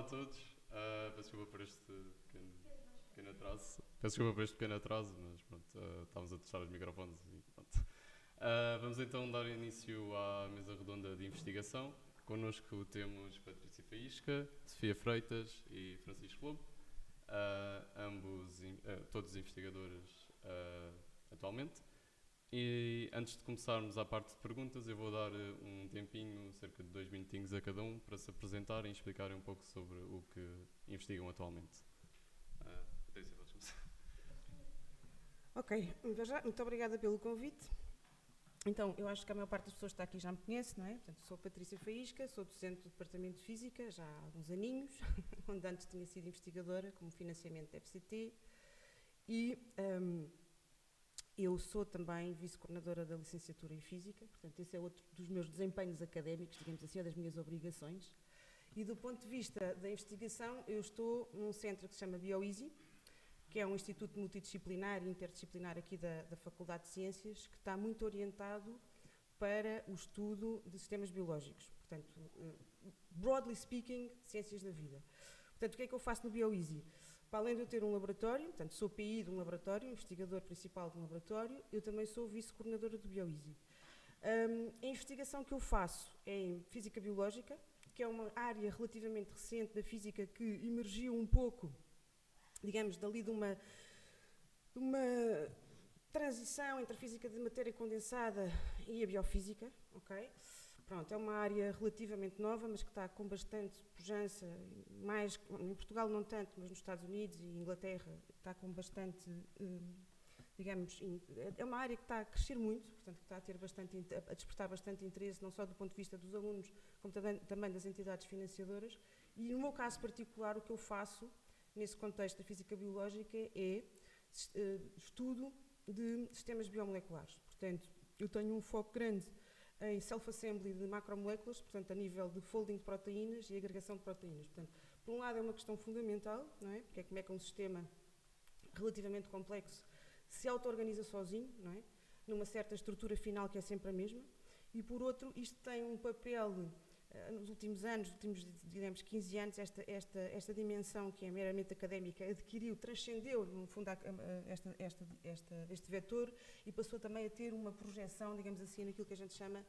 a todos. Peço desculpa por este pequeno atraso. Peço desculpa por este pequeno atraso, mas pronto, estávamos a testar os microfones e pronto. Vamos então dar início à mesa redonda de investigação. Connosco temos Patrícia Faísca, Sofia Freitas e Francisco Lobo, todos investigadores atualmente. E antes de começarmos a parte de perguntas, eu vou dar um tempinho, cerca de 2 minutinhos a cada um, para se apresentarem e explicarem um pouco sobre o que investigam atualmente. Patrícia, podes começar. Ok, muito obrigada pelo convite. Então, eu acho que a maior parte das pessoas que está aqui já me conhece, não é? Portanto, sou Patrícia Faísca, sou docente do Departamento de Física já há alguns aninhos, onde antes tinha sido investigadora como financiamento da FCT e eu sou também vice-coordenadora da licenciatura em Física, portanto, esse é outro dos meus desempenhos académicos, digamos assim, das minhas obrigações. E do ponto de vista da investigação, eu estou num centro que se chama BioEasy, que é um instituto multidisciplinar e interdisciplinar aqui da Faculdade de Ciências, que está muito orientado para o estudo de sistemas biológicos. Portanto, broadly speaking, ciências da vida. Portanto, o que é que eu faço no BioEasy? Para além de eu ter um laboratório, portanto, sou PI de um laboratório, investigador principal de um laboratório, eu também sou vice-coordenadora do BioEasy. A investigação que eu faço é em física biológica, que é uma área relativamente recente da física que emergiu um pouco, digamos, dali de uma transição entre a física de matéria condensada e a biofísica, ok? Pronto, é uma área relativamente nova, mas que está com bastante pujança, mais, em Portugal não tanto, mas nos Estados Unidos e Inglaterra está com bastante, digamos, é uma área que está a crescer muito, portanto que está a despertar bastante interesse, não só do ponto de vista dos alunos, como também das entidades financiadoras. E no meu caso particular, o que eu faço nesse contexto da física biológica é estudo de sistemas biomoleculares. Portanto, eu tenho um foco grande em self-assembly de macromoléculas, portanto, a nível de folding de proteínas e agregação de proteínas. Portanto, por um lado é uma questão fundamental, não é? Porque é como é que um sistema relativamente complexo se auto-organiza sozinho, não é? Numa certa estrutura final que é sempre a mesma. E por outro, isto tem um papel nos últimos anos, nos últimos, digamos, 15 anos, esta dimensão que é meramente académica adquiriu, transcendeu, no fundo, este vetor e passou também a ter uma projeção, digamos assim, naquilo que a gente chama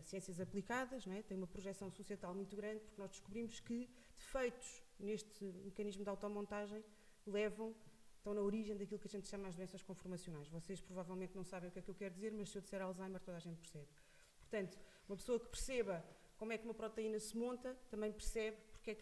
ciências aplicadas, não é? Tem uma projeção societal muito grande, porque nós descobrimos que defeitos neste mecanismo de automontagem estão na origem daquilo que a gente chama as doenças conformacionais. Vocês provavelmente não sabem o que é que eu quero dizer, mas se eu disser Alzheimer, toda a gente percebe. Portanto, uma pessoa que perceba como é que uma proteína se monta, também percebe porque é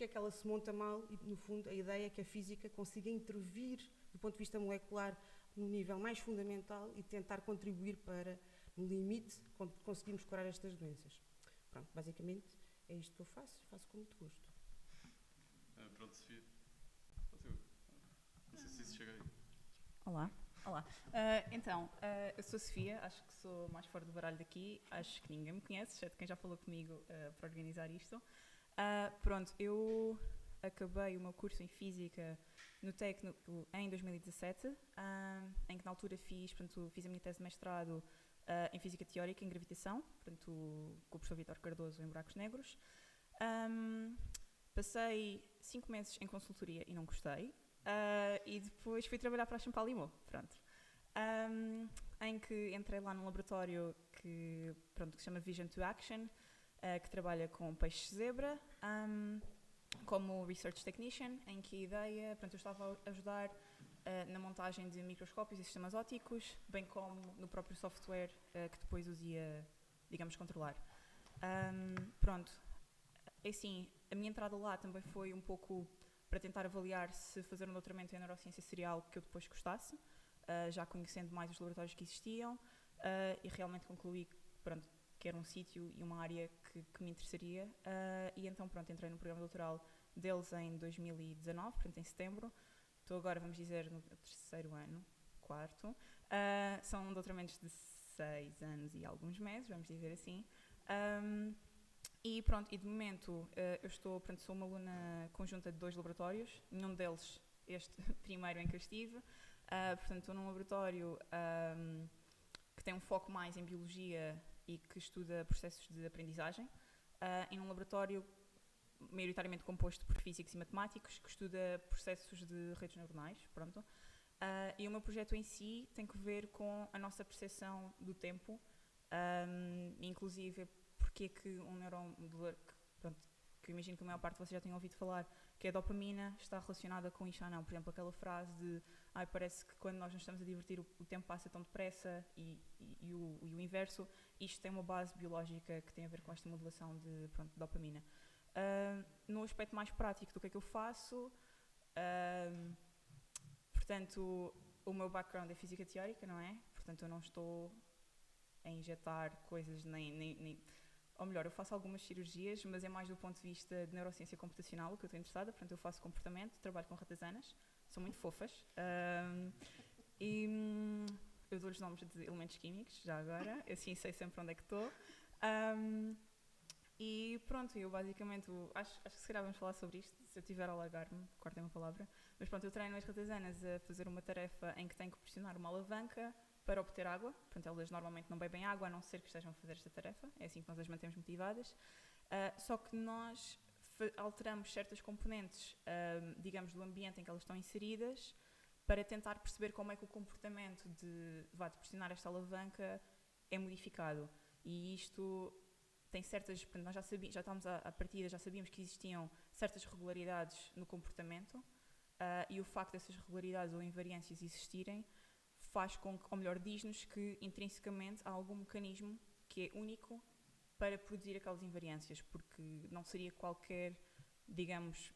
que ela se monta mal e, no fundo, a ideia é que a física consiga intervir, do ponto de vista molecular, no nível mais fundamental e tentar contribuir para, no limite, conseguirmos curar estas doenças. Pronto, basicamente é isto que eu faço com muito gosto. Pronto, Sofia. Não sei se isso chega aí. Olá. Eu sou a Sofia, acho que sou mais fora do baralho daqui, acho que ninguém me conhece, exceto quem já falou comigo para organizar isto. Eu acabei o meu curso em Física no técnico em 2017, em que na altura fiz a minha tese de mestrado em Física Teórica, em Gravitação, portanto, com o professor Vítor Cardoso em Buracos Negros. Passei 5 meses em consultoria e não gostei. E depois fui trabalhar para a Champalimau, em que entrei lá num laboratório que se chama Vision to Action, que trabalha com peixes zebra, como Research Technician, em que a ideia, eu estava a ajudar na montagem de microscópios e sistemas ópticos, bem como no próprio software que depois os ia, digamos, controlar. É assim, a minha entrada lá também foi um pouco para tentar avaliar se fazer um doutoramento em neurociência seria algo que eu depois gostasse, já conhecendo mais os laboratórios que existiam, e realmente concluí que era um sítio e uma área que me interessaria, e então entrei no programa doutoral deles em 2019, em setembro. Estou agora, vamos dizer, no terceiro ano, quarto. São doutoramentos de 6 anos e alguns meses, vamos dizer assim. E de momento eu sou uma aluna conjunta de 2 laboratórios, nenhum deles este primeiro em que eu estive. Estou num laboratório que tem um foco mais em biologia e que estuda processos de aprendizagem, e num laboratório maioritariamente composto por físicos e matemáticos, que estuda processos de redes neuronais, pronto. E o meu projeto em si tem que ver com a nossa percepção do tempo, inclusive porque é que um neurónio, que eu imagino que a maior parte de vocês já tenham ouvido falar, que a dopamina está relacionada com isto ou não. Por exemplo, aquela frase de parece que quando nós nos estamos a divertir o tempo passa tão depressa e o inverso. Isto tem uma base biológica que tem a ver com esta modulação de dopamina. No aspecto mais prático do que é que eu faço, portanto, o meu background é física teórica, não é? Portanto, eu não estou a injetar coisas ou melhor, eu faço algumas cirurgias, mas é mais do ponto de vista de neurociência computacional que eu estou interessada. Portanto, eu faço comportamento, trabalho com ratazanas, são muito fofas. E eu dou-lhes nomes de elementos químicos, já agora, assim sei sempre onde é que estou. E pronto, eu basicamente, acho que se calhar vamos falar sobre isto, se eu tiver a alargar-me, cortem uma palavra. Mas pronto, eu treino as ratazanas a fazer uma tarefa em que tenho que pressionar uma alavanca para obter água. Portanto, elas normalmente não bebem água, a não ser que estejam a fazer esta tarefa. É assim que nós as mantemos motivadas. Só que nós alteramos certas componentes, digamos, do ambiente em que elas estão inseridas, para tentar perceber como é que o comportamento de pressionar esta alavanca é modificado. E isto tem certas... Portanto, nós já estávamos à partida, já sabíamos que existiam certas regularidades no comportamento, e o facto dessas regularidades ou invariâncias existirem faz com que, ou melhor, diz-nos que intrinsecamente há algum mecanismo que é único para produzir aquelas invariâncias, porque não seria qualquer, digamos...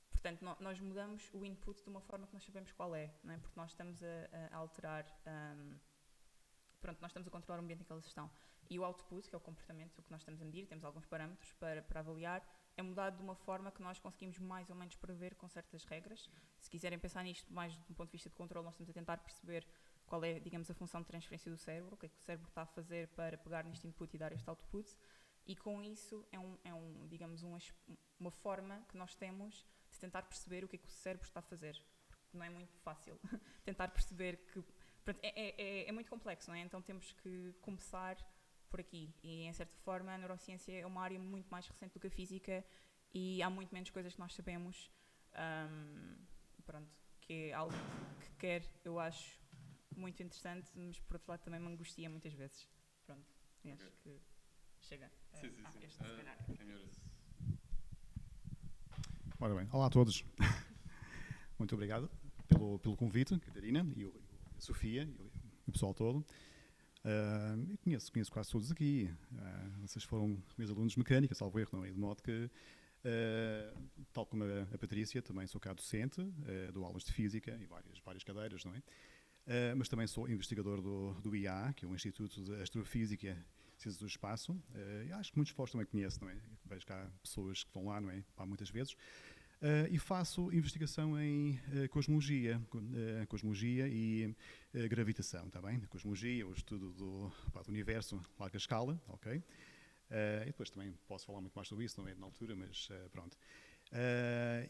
Portanto, nós mudamos o input de uma forma que nós sabemos qual é, não é? Porque nós estamos a alterar... nós estamos a controlar o ambiente em que elas estão. E o output, que é o comportamento, o que nós estamos a medir, temos alguns parâmetros para avaliar, é mudado de uma forma que nós conseguimos mais ou menos prever com certas regras. Se quiserem pensar nisto mais do ponto de vista de controle, nós estamos a tentar perceber qual é, digamos, a função de transferência do cérebro, o que é que o cérebro está a fazer para pegar neste input e dar este output, e com isso digamos, uma forma que nós temos de tentar perceber o que é que o cérebro está a fazer. Porque não é muito fácil tentar perceber que... Pronto, é muito complexo, não é? Então temos que começar por aqui. E, em certa forma, a neurociência é uma área muito mais recente do que a física e há muito menos coisas que nós sabemos, que é algo que eu acho muito interessante, mas, por outro lado, também me angustia muitas vezes. Pronto, e acho que chega. Sim. Este, se calhar. É melhor isso. Ora bem, olá a todos. Muito obrigado pelo convite, Catarina e a Sofia e o pessoal todo. Eu conheço quase todos aqui. Vocês foram meus alunos de mecânica, salvo erro, não é? De modo que, tal como a Patrícia, também sou cá docente, dou aulas de física e várias cadeiras, não é? Mas também sou investigador do IA, que é o Instituto de Astrofísica e Ciências do Espaço. Acho que muitos de vós também conhecem, não é? Vejo cá pessoas que vão lá, não é? Muitas vezes. E faço investigação em cosmologia e gravitação, está bem? A cosmologia, o estudo do universo a larga escala, ok? E depois também posso falar muito mais sobre isso, não é na altura, mas pronto.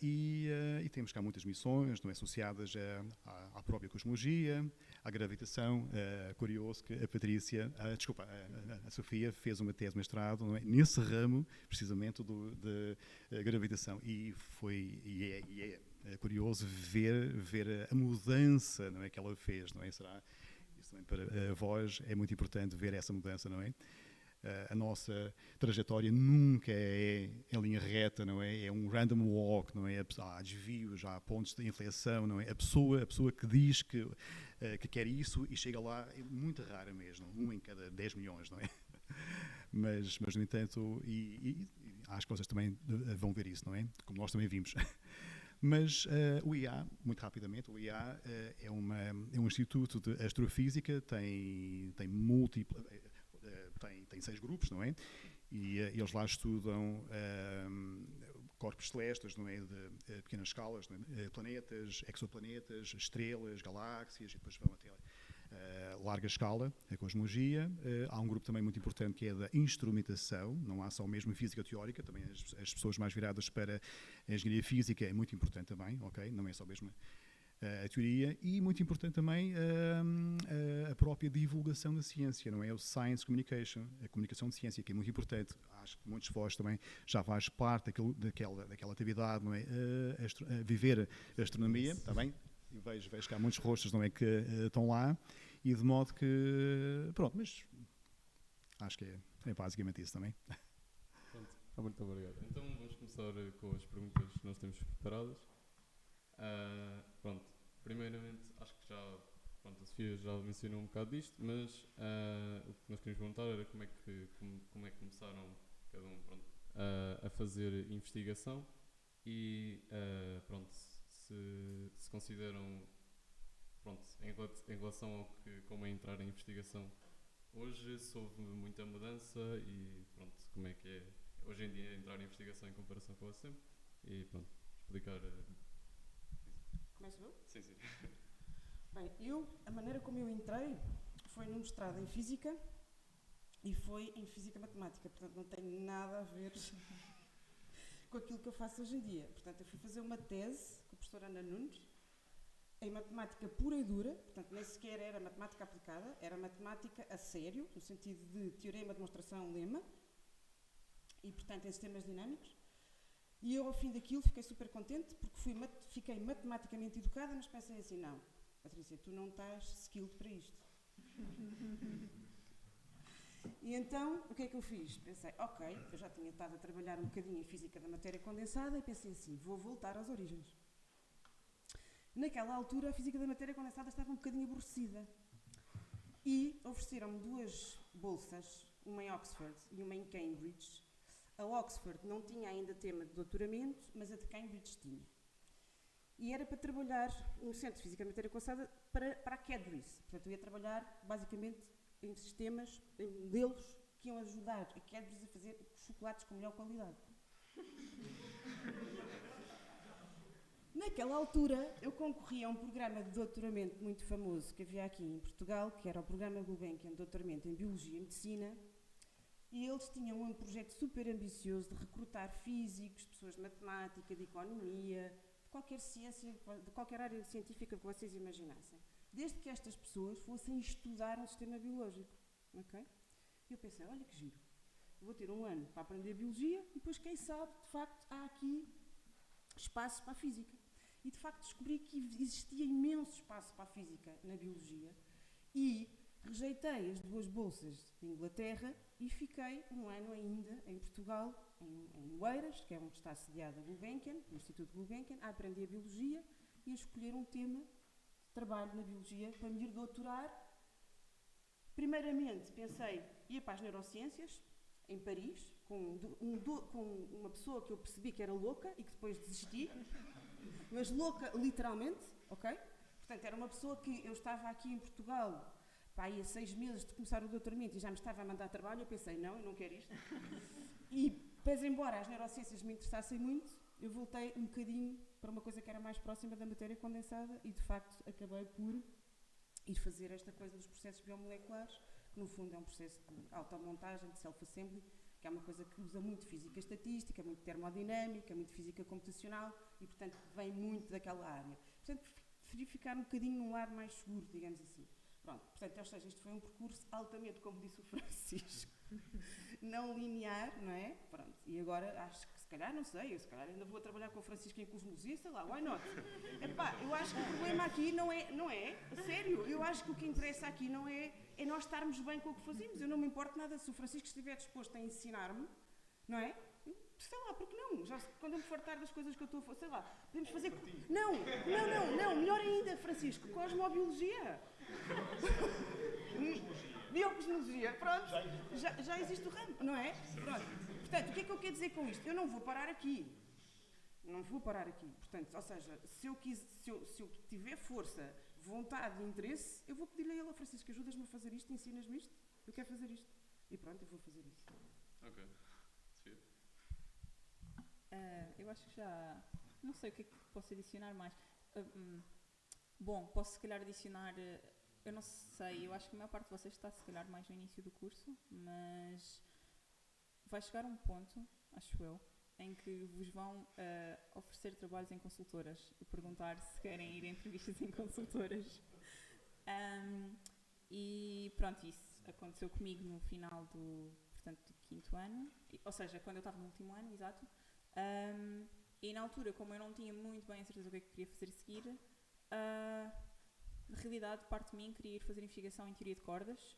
E temos cá muitas missões, não é, associadas à própria cosmologia, à gravitação. Curioso que a Patrícia, a Sofia fez uma tese de mestrado, não é, nesse ramo, precisamente, de gravitação. E é curioso ver a mudança, não é, que ela fez, não é? Será isso também para vós é muito importante ver essa mudança, não é? A nossa trajetória nunca é em linha reta, não é? É um random walk, não é? Há desvios, há pontos de inflexão, não é? A pessoa que diz que quer isso e chega lá é muito rara mesmo, 1 em cada 10 milhões, não é? Mas no entanto, e acho que vocês também vão ver isso, não é? Como nós também vimos. Mas o IA, muito rapidamente, o IA é um instituto de astrofísica, tem múltiplas... Tem 6 grupos, não é? E eles lá estudam corpos celestes, não é? De pequenas escalas, não é? Planetas, exoplanetas, estrelas, galáxias, e depois vão até larga escala, a cosmologia. Há um grupo também muito importante que é da instrumentação, não há só mesmo física teórica, também as pessoas mais viradas para a engenharia física é muito importante também, ok? Não é só mesmo a teoria e, muito importante também, a própria divulgação da ciência, não é? O science communication, a comunicação de ciência, que é muito importante. Acho que muitos de vós também já faz parte daquela atividade, não é? A viver a astronomia, está bem? E vejo que há muitos rostos, não é? Que estão lá, e de modo que, pronto, mas acho que é basicamente isso também. Pronto, muito obrigado. Então vamos começar com as perguntas que nós temos preparadas. Pronto, primeiramente, acho que já, pronto, a Sofia já mencionou um bocado disto, mas o que nós queríamos perguntar era como é que começaram cada um, pronto, a fazer investigação e pronto, se consideram, pronto, em relação ao que, como é entrar em investigação hoje, se houve muita mudança e pronto, como é que é hoje em dia entrar em investigação em comparação com há sempre e pronto, explicar. Começo eu? Sim, sim. Bem, a maneira como eu entrei foi no mestrado em Física e foi em Física Matemática, portanto não tem nada a ver com aquilo que eu faço hoje em dia. Portanto, eu fui fazer uma tese com a professora Ana Nunes em matemática pura e dura, portanto nem sequer era matemática aplicada, era matemática a sério, no sentido de teorema, demonstração, lema, e portanto em sistemas dinâmicos. E eu, ao fim daquilo, fiquei super contente, porque fiquei matematicamente educada, mas pensei assim, não, Patrícia, tu não estás skilled para isto. E então, o que é que eu fiz? Pensei, ok, eu já tinha estado a trabalhar um bocadinho em Física da Matéria Condensada, e pensei assim, vou voltar às origens. Naquela altura, a Física da Matéria Condensada estava um bocadinho aborrecida. E ofereceram-me 2 bolsas, uma em Oxford e uma em Cambridge. A Oxford não tinha ainda tema de doutoramento, mas a de Cambridge tinha. E era para trabalhar no Centro de Física da Matéria Condensada para a Cadbury's. Portanto, eu ia trabalhar basicamente em sistemas, em modelos que iam ajudar a Cadbury's a fazer chocolates com melhor qualidade. Naquela altura, eu concorria a um programa de doutoramento muito famoso que havia aqui em Portugal, que era o Programa Gulbenkian de Doutoramento em Biologia e Medicina, e eles tinham um projeto super ambicioso de recrutar físicos, pessoas de matemática, de economia, de qualquer ciência, de qualquer área científica que vocês imaginassem, desde que estas pessoas fossem estudar um sistema biológico. Okay? E eu pensei, olha que giro, vou ter um ano para aprender Biologia e depois, quem sabe, de facto, há aqui espaço para a Física. E, de facto, descobri que existia imenso espaço para a Física na Biologia e rejeitei as 2 bolsas de Inglaterra e fiquei um ano ainda em Portugal, em Oeiras, que é onde está sediada a Gulbenkian, o Instituto Gulbenkian, a aprender a Biologia e a escolher um tema de trabalho na Biologia para me ir doutorar. Primeiramente, pensei, ia para as Neurociências, em Paris, com uma pessoa que eu percebi que era louca e que depois desisti, mas louca literalmente, ok? Portanto, era uma pessoa que eu estava aqui em Portugal, aí há 6 meses de começar o doutoramento e já me estava a mandar trabalho, eu pensei, não, eu não quero isto. E, pois, embora as neurociências me interessassem muito, eu voltei um bocadinho para uma coisa que era mais próxima da matéria condensada e, de facto, acabei por ir fazer esta coisa dos processos biomoleculares, que no fundo é um processo de automontagem, de self-assembly, que é uma coisa que usa muito física estatística, muito termodinâmica, muito física computacional e, portanto, vem muito daquela área. Portanto, preferi ficar um bocadinho num lado mais seguro, digamos assim. Pronto, portanto, ou seja, isto foi um percurso altamente, como disse o Francisco, não linear, não é? Pronto, e agora acho que se calhar, não sei, eu se calhar ainda vou trabalhar com o Francisco em cosmologia, sei lá, why not? Epá, eu acho que o problema aqui não é, sério, eu acho que o que interessa aqui não é nós estarmos bem com o que fazemos, eu não me importo nada se o Francisco estiver disposto a ensinar-me, não é? Sei lá, porque não? Já, quando eu me fartar das coisas que eu estou a fazer, sei lá, podemos fazer... Não, melhor ainda, Francisco, cosmobiologia. Biocosmologia, pronto, já existe o ramo, não é? Pronto. Portanto, o que é que eu quero dizer com isto? Eu não vou parar aqui. Portanto, ou seja, se eu tiver força, vontade e interesse, eu vou pedir-lhe a ele, Francisco, ajudas-me a fazer isto, ensinas-me isto, eu quero fazer isto. E pronto, eu vou fazer isso. Ok. Sofia? Eu acho que já... Não sei o que é que posso adicionar mais. Bom, posso se calhar adicionar... Eu não sei, eu acho que a maior parte de vocês está se calhar mais no início do curso, mas vai chegar um ponto, acho eu, em que vos vão oferecer trabalhos em consultoras e perguntar se querem ir a entrevistas em consultoras. E pronto, isso aconteceu comigo no final portanto, do 5º ano, ou seja, quando eu estava no último ano, exato. E na altura, como eu não tinha muito bem a certeza do que é que queria fazer a seguir, na realidade, parte de mim queria ir fazer investigação em teoria de cordas.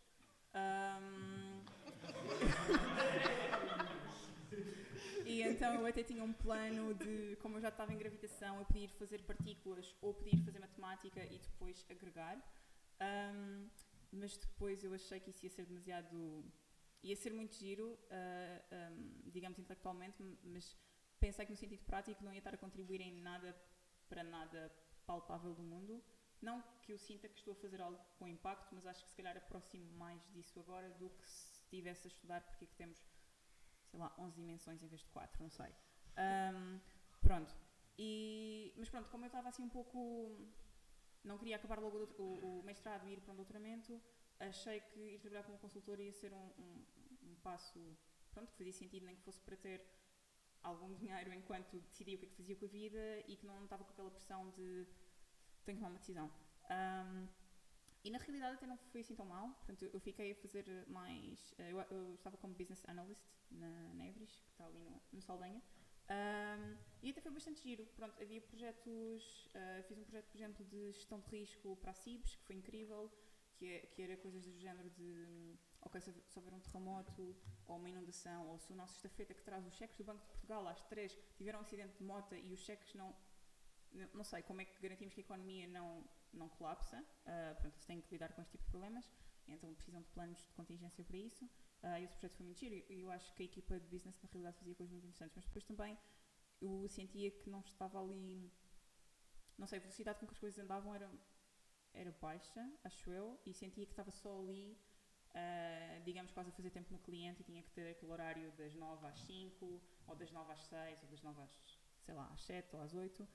E então eu até tinha um plano de, como eu já estava em gravitação, eu podia ir fazer partículas ou podia ir fazer matemática e depois agregar. Mas depois eu achei que isso ia ser demasiado... ia ser muito giro, digamos intelectualmente, mas pensei que no sentido prático não ia estar a contribuir em nada para nada palpável do mundo. Não que eu sinta que estou a fazer algo com impacto, mas acho que se calhar aproximo mais disso agora do que se estivesse a estudar porque é que temos, sei lá, 11 dimensões em vez de 4, não sei. Pronto. Mas pronto, como eu estava assim um pouco... não queria acabar logo o mestrado e ir para um doutoramento, achei que ir trabalhar como consultora ia ser um passo, pronto, que fazia sentido, nem que fosse para ter algum dinheiro enquanto decidia o que é que fazia com a vida e que não estava com aquela pressão de tenho que tomar uma decisão. E na realidade até não foi assim tão mal, portanto eu fiquei a fazer mais, eu estava como Business Analyst na Evris, que está ali no Saldanha, e até foi bastante giro. Pronto, havia projetos, fiz um projeto, por exemplo, de gestão de risco para a CIBS, que foi incrível, que era coisas do género de, ok, se houver um terremoto, ou uma inundação, ou se o nosso estafeta que traz os cheques do Banco de Portugal às 3 tiveram um acidente de moto e os cheques não sei, como é que garantimos que a economia não colapsa, portanto, eles têm que lidar com este tipo de problemas, então precisam de planos de contingência para isso, e esse projeto foi muito giro, e eu acho que a equipa de business na realidade fazia coisas muito interessantes, mas depois também eu sentia que não estava ali, não sei, a velocidade com que as coisas andavam era baixa, acho eu, e sentia que estava só ali, digamos, quase a fazer tempo no cliente e tinha que ter aquele horário das 9 às 5, ou das 9 às 6, ou das 9 às, sei lá, às 7 ou às 8,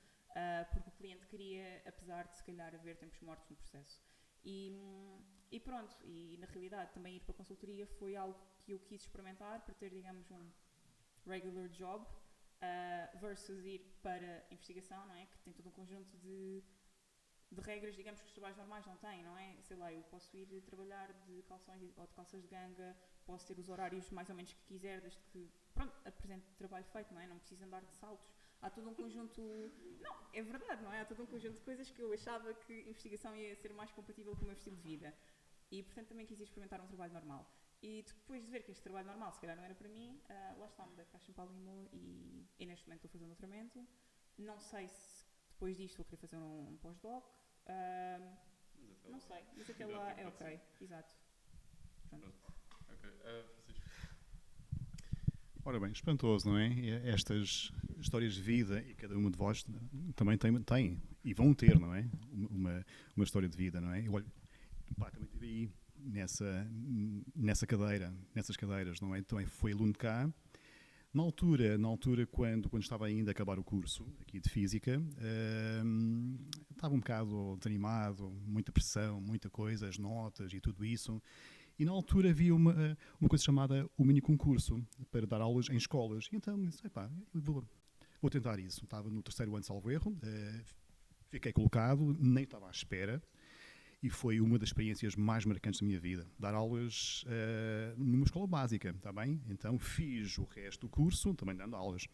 porque o cliente queria, apesar de se calhar haver tempos mortos no processo. E pronto, e na realidade também ir para a consultoria foi algo que eu quis experimentar para ter, digamos, um regular job, versus ir para investigação, não é? Que tem todo um conjunto de regras, digamos, que os trabalhos normais não têm, não é? Sei lá, eu posso ir trabalhar de calções ou de calças de ganga, posso ter os horários mais ou menos que quiser, desde que, pronto, apresente trabalho feito, não é? Não preciso andar de saltos. Há todo um conjunto... Não, é verdade, não é? Há todo um conjunto de coisas que eu achava que investigação ia ser mais compatível com o meu estilo de vida. E, portanto, também quis experimentar um trabalho normal. E depois de ver que este trabalho normal, se calhar, não era para mim, lá está, mudei para a Champalimau e neste momento estou a fazer um doutoramento. Não sei se depois disto vou querer fazer um pós-doc. Não sei, mas até lá é ok. Exato. Pronto. Ok. Francisco. Ora bem, espantoso, não é? Estas histórias de vida, e cada uma de vós também tem e vão ter, não é? Uma história de vida, não é? Eu olho, pá, também estive aí nessas cadeiras, não é? Também foi aluno de cá. Na altura quando estava ainda a acabar o curso aqui de Física, estava um bocado desanimado, muita pressão, muita coisa, as notas e tudo isso. E na altura havia uma coisa chamada o mini concurso para dar aulas em escolas. E então disse, epá, eu vou tentar isso. Estava no 3º ano, salvo erro, fiquei colocado, nem estava à espera. E foi uma das experiências mais marcantes da minha vida. Dar aulas numa escola básica, está bem? Então fiz o resto do curso, também dando aulas.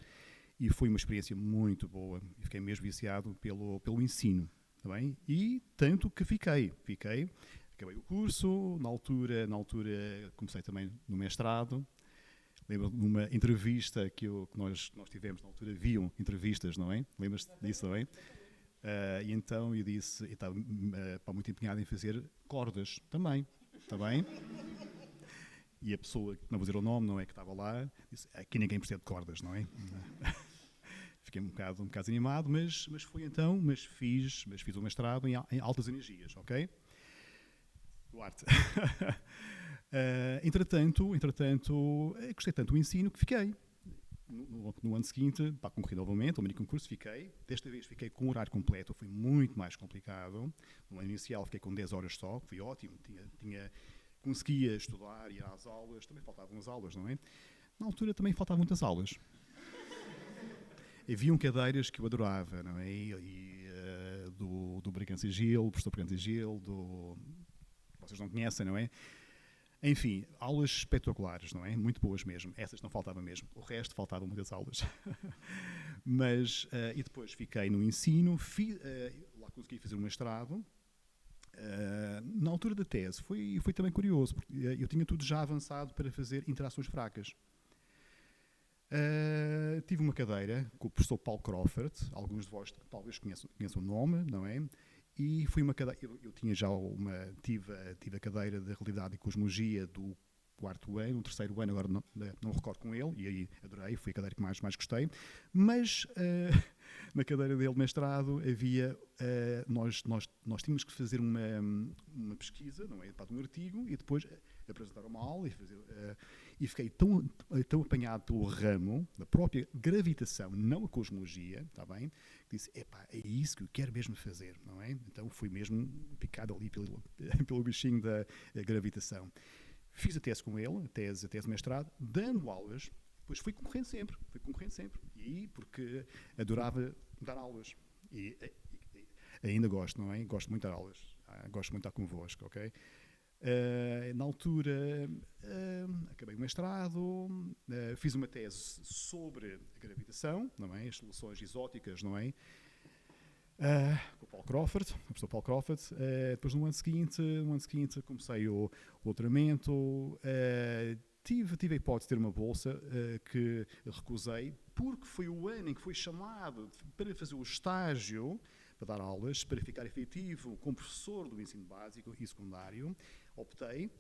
E foi uma experiência muito boa. E fiquei mesmo viciado pelo ensino, está bem? E tanto que fiquei. Acabei o curso, na altura comecei também no mestrado. Lembro de uma entrevista que nós tivemos, na altura haviam entrevistas, não é? Lembras-te disso, não é? E então eu disse, eu estava muito empenhado em fazer cordas também, está bem? E a pessoa, não vou dizer o nome, não é, que estava lá, disse, aqui ninguém precisa de cordas, não é? Fiquei um bocado animado, mas foi então, mas fiz o mestrado em altas energias, ok? Duarte. Entretanto, gostei tanto do ensino que fiquei. No ano seguinte, concorri novamente ao mini concurso, fiquei. Desta vez fiquei com um horário completo, foi muito mais complicado. No ano inicial fiquei com 10 horas só, foi ótimo. Conseguia estudar, ir às aulas, também faltavam as aulas, não é? Na altura também faltavam muitas aulas. haviam cadeiras que eu adorava, não é? Do Bragança Gil, o professor Bragança Gil, vocês não conhecem, não é? Enfim, aulas espetaculares, não é? Muito boas mesmo. Essas não faltavam mesmo. O resto faltavam muitas aulas. Mas, e depois fiquei no ensino, lá consegui fazer um mestrado. Na altura da tese, foi também curioso, porque eu tinha tudo já avançado para fazer interações fracas. Tive uma cadeira com o professor Paulo Crawford, alguns de vós talvez conheçam o nome, não é? E foi uma cadeira, eu tinha já tive a cadeira de Realidade e Cosmologia do 4º ano, o 3º ano, agora não recordo com ele, e aí adorei, foi a cadeira que mais gostei, mas na cadeira dele de mestrado havia, nós tínhamos que fazer uma pesquisa, não é, para um artigo, e depois apresentar uma aula e fiquei tão apanhado pelo ramo da própria gravitação, não a cosmologia, está bem, que disse, é isso que eu quero mesmo fazer, não é? Então fui mesmo picado ali pelo bichinho da gravitação. Fiz a tese com ele, a tese de mestrado, dando aulas, depois fui concorrendo sempre, e porque adorava dar aulas, e ainda gosto, não é? Gosto muito de dar aulas, gosto muito de estar convosco, ok? Na altura, acabei o mestrado, fiz uma tese sobre a gravitação, não é? As soluções exóticas, não é? Com o Paul Crawford, o professor Paul Crawford. Depois, no ano seguinte comecei o doutoramento. Tive a hipótese de ter uma bolsa que recusei, porque foi o ano em que fui chamado para fazer o estágio, para dar aulas, para ficar efetivo como professor do ensino básico e secundário. Optei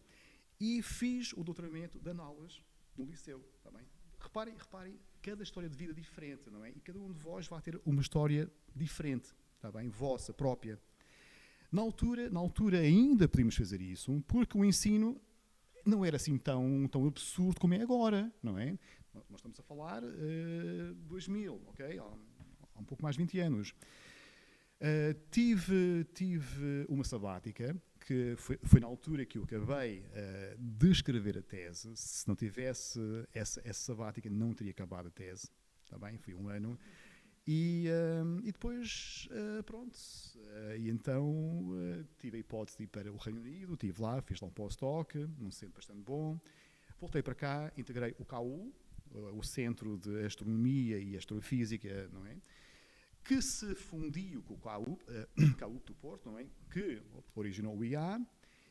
e fiz o doutoramento dando aulas no liceu. Tá bem? Reparem, cada história de vida diferente, não é? E cada um de vós vai ter uma história diferente, tá bem? Vossa, própria. Na altura ainda podíamos fazer isso, porque o ensino não era assim tão absurdo como é agora, não é? Nós estamos a falar 2000, ok? Há um pouco mais de 20 anos. Tive uma sabática, que foi na altura que eu acabei de escrever a tese. Se não tivesse essa sabática, não teria acabado a tese. Tá bem? Foi um ano. E depois, pronto. E então tive a hipótese de ir para o Reino Unido. Estive lá, fiz lá um pós-doc, num centro bastante bom. Voltei para cá, integrei o KU, o Centro de Astronomia e Astrofísica, não é? Que se fundiu com o KU do Porto, não é? Que originou o IA,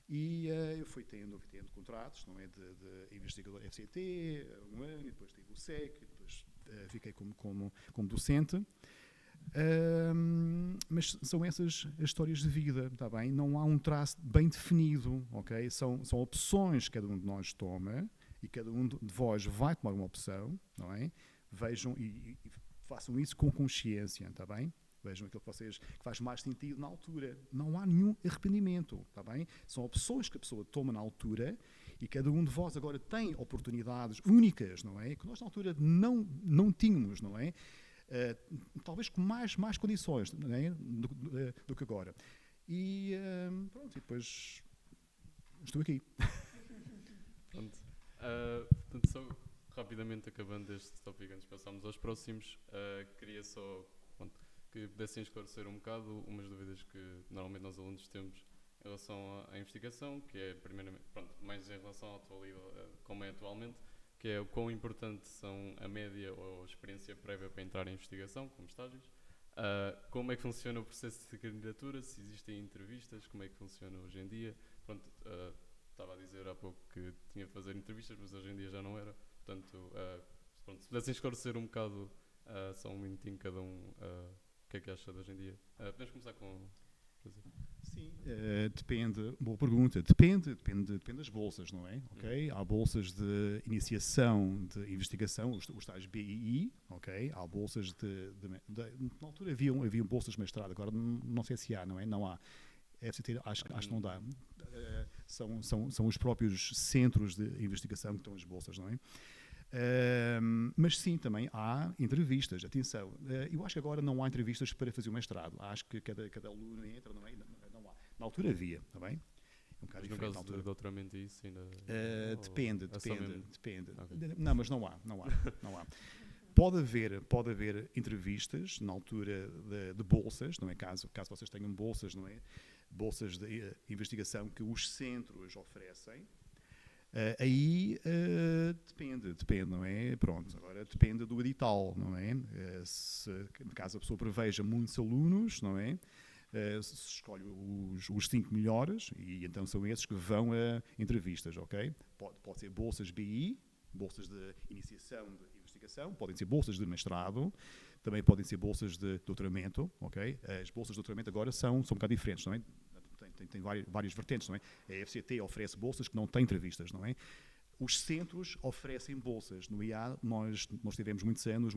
e eu fui tendo contratos, não é? De investigador FCT, um ano, e depois tive o SEC, e depois fiquei como docente. Mas são essas as histórias de vida, está bem? Não há um traço bem definido, ok? São opções que cada um de nós toma, e cada um de vós vai tomar uma opção, não é? Vejam e façam isso com consciência, está bem? Vejam aquilo que faz mais sentido na altura. Não há nenhum arrependimento, está bem? São opções que a pessoa toma na altura, e cada um de vós agora tem oportunidades únicas, não é? Que nós na altura não tínhamos, não é? Talvez com mais condições, não é? do que agora. E pronto, e depois estou aqui. Pronto. Portanto, só rapidamente acabando este tópico, antes de passarmos aos próximos, queria só que pudessem esclarecer um bocado umas dúvidas que normalmente nós alunos temos em relação à investigação, que é, primeiramente, mais em relação à atualidade, como é atualmente, que é o quão importante são a média ou a experiência prévia para entrar em investigação, como estágios, como é que funciona o processo de candidatura, se existem entrevistas, como é que funciona hoje em dia. Estava a dizer há pouco que tinha de fazer entrevistas, mas hoje em dia já não era. Portanto, se pudessem esclarecer um bocado, só um minutinho cada um, o que é que acha de hoje em dia. Podemos começar com... Sim, depende, boa pergunta, depende das bolsas, não é? Okay? Há bolsas de iniciação de investigação, os tais BII, ok? Há bolsas na altura haviam bolsas de mestrado, agora não sei se há, não é? Não há. FCT, acho que não dá. São os próprios centros de investigação que estão as bolsas, não é? Mas sim, também há entrevistas. Atenção, eu acho que agora não há entrevistas para fazer o mestrado. Acho que cada aluno entra, não é? Não há. Na altura havia, está bem? É um bocado mas no diferente. caso do doutoramento isso ainda... Depende. Okay. Não, mas não há. pode haver entrevistas na altura de bolsas, não é? Caso vocês tenham bolsas, não é? Bolsas de investigação que os centros oferecem. Aí depende, não é? Pronto, agora depende do edital, não é? Se caso a pessoa preveja muitos alunos, não é? Se escolhe os 5 melhores e então são esses que vão a entrevistas, ok? Pode ser bolsas BI, bolsas de iniciação de investigação, podem ser bolsas de mestrado, também podem ser bolsas de doutoramento, ok? As bolsas de doutoramento agora são um bocado diferentes, não é? Tem várias vertentes, não é? A FCT oferece bolsas que não têm entrevistas, não é? Os centros oferecem bolsas. No IA, nós tivemos muitos anos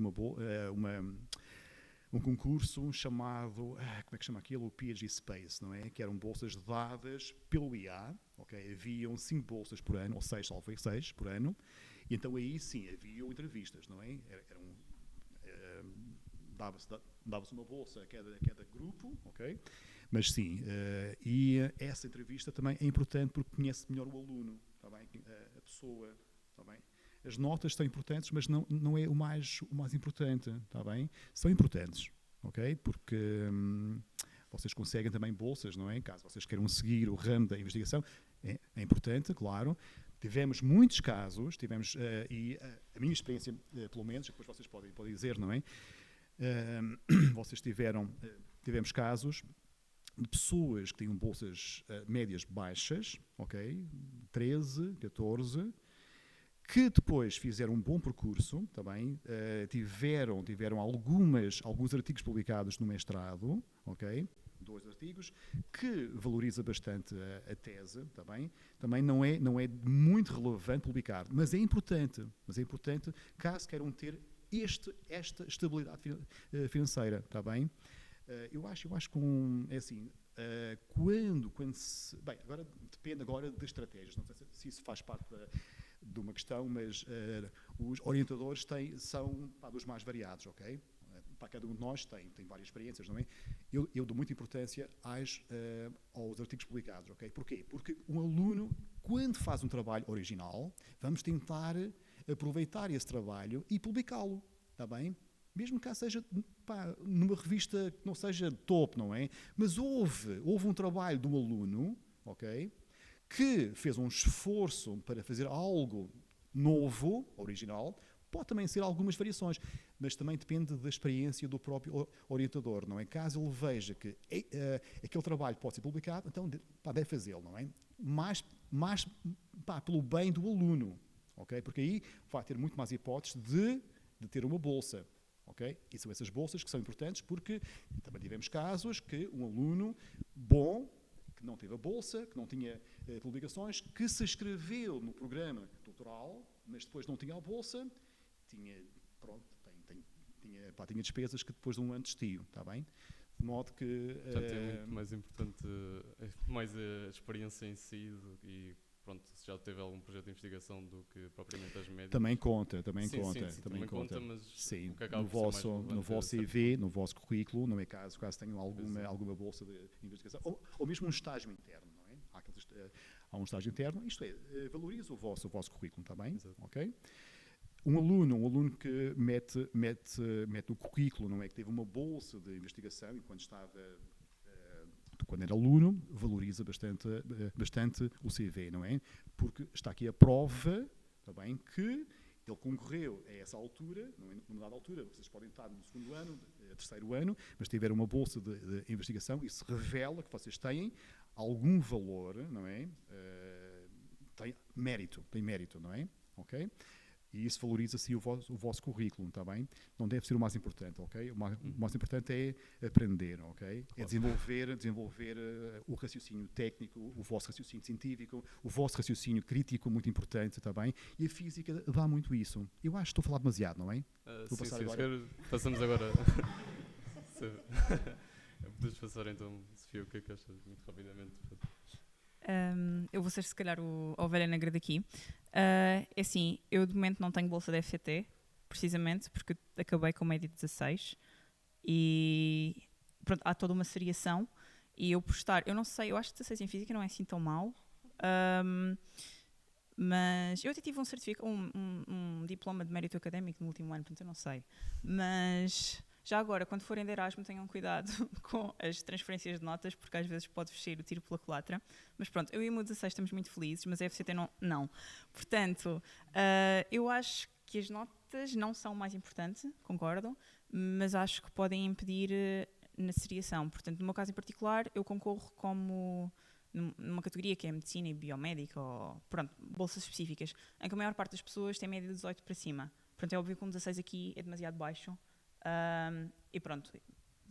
um concurso chamado, como é que chama aquilo? O PhD Space, não é? Que eram bolsas dadas pelo IA, ok? Haviam 5 bolsas por ano, ou 6 por ano, e então aí sim, haviam entrevistas, não é? Dava-se uma bolsa a cada grupo, ok? Mas sim, e essa entrevista também é importante porque conhece melhor o aluno, tá bem? A pessoa, tá bem? As notas são importantes, mas não é o mais importante, tá bem? São importantes, ok? Porque vocês conseguem também bolsas, não é? Caso vocês queiram seguir o ramo da investigação, é importante, claro. Tivemos muitos casos, e a minha experiência, pelo menos, depois vocês podem dizer, não é? Tivemos casos de pessoas que tinham bolsas médias baixas, ok? 13, 14, que depois fizeram um bom percurso, também tiveram alguns artigos publicados no mestrado, ok? 2 artigos, que valoriza bastante a tese, também não é muito relevante publicar, mas é importante caso queiram ter esta estabilidade financeira, está bem? Eu acho que é assim, bem, agora depende agora das estratégias, não sei se isso faz parte de uma questão, mas os orientadores são dos mais variados, ok? Cada um de nós tem várias experiências, não é? Eu dou muita importância aos artigos publicados, ok? Porquê? Porque um aluno, quando faz um trabalho original, vamos tentar aproveitar esse trabalho e publicá-lo, está bem? Mesmo que seja numa revista que não seja top, não é? Mas houve um trabalho de um aluno, ok? Que fez um esforço para fazer algo novo, original, pode também ser algumas variações, mas também depende da experiência do próprio orientador, não é? Caso ele veja que aquele trabalho pode ser publicado, então deve fazê-lo, não é? Mais pelo bem do aluno, ok? Porque aí vai ter muito mais hipóteses de ter uma bolsa, ok? E são essas bolsas que são importantes porque também tivemos casos que um aluno bom, que não teve a bolsa, que não tinha publicações, que se inscreveu no programa doutoral, mas depois não tinha a bolsa, tinha despesas que depois de um ano desistiu, está bem? De modo que... Portanto, é muito mais importante mais a experiência em si e pronto, se já teve algum projeto de investigação do que propriamente as médias. Também conta. Também conta, mas sim, o que acaba no vosso CV, no vosso currículo, não é caso tenham alguma bolsa de investigação, ou mesmo um estágio interno, não é? Há um estágio interno, isto é, valoriza o vosso currículo, está bem? Exato. Ok? Um aluno que mete no currículo, não é? Que teve uma bolsa de investigação enquanto quando era aluno, valoriza bastante o CV, não é? Porque está aqui a prova, também, que ele concorreu a essa altura, numa dada altura, vocês podem estar no 2º ano, 3º ano, mas tiveram uma bolsa de investigação, isso revela que vocês têm algum valor, não é? Tem mérito, não é? Ok? E isso valoriza, sim, o vosso currículo, está bem? Não deve ser o mais importante, ok? O mais importante é aprender, ok? Claro. É desenvolver o raciocínio técnico, o vosso raciocínio científico, o vosso raciocínio crítico, muito importante, está bem? E a física dá muito isso. Eu acho que estou a falar demasiado, não é? Passamos agora... Podes passar então, Sofia, o que é que achas, muito rapidamente? Eu vou ser, se calhar, a ovelha negra daqui. É assim, eu de momento não tenho bolsa da FCT, precisamente porque acabei com média 16 e pronto, há toda uma seriação e eu por estar, eu não sei, eu acho que 16 em física não é assim tão mau. Mas eu até tive um diploma de mérito académico no último ano, portanto eu não sei. Mas já agora, quando forem de Erasmus, tenham cuidado com as transferências de notas, porque às vezes pode vestir o tiro pela culatra. Mas pronto, eu e o meu 16 estamos muito felizes, mas a FCT não. Portanto, eu acho que as notas não são o mais importante, concordo, mas acho que podem impedir na seriação. Portanto, no meu caso em particular, eu concorro como numa categoria que é medicina e biomédica, ou pronto, bolsas específicas, em que a maior parte das pessoas tem média de 18 para cima. Portanto, é óbvio que um 16 aqui é demasiado baixo. E pronto,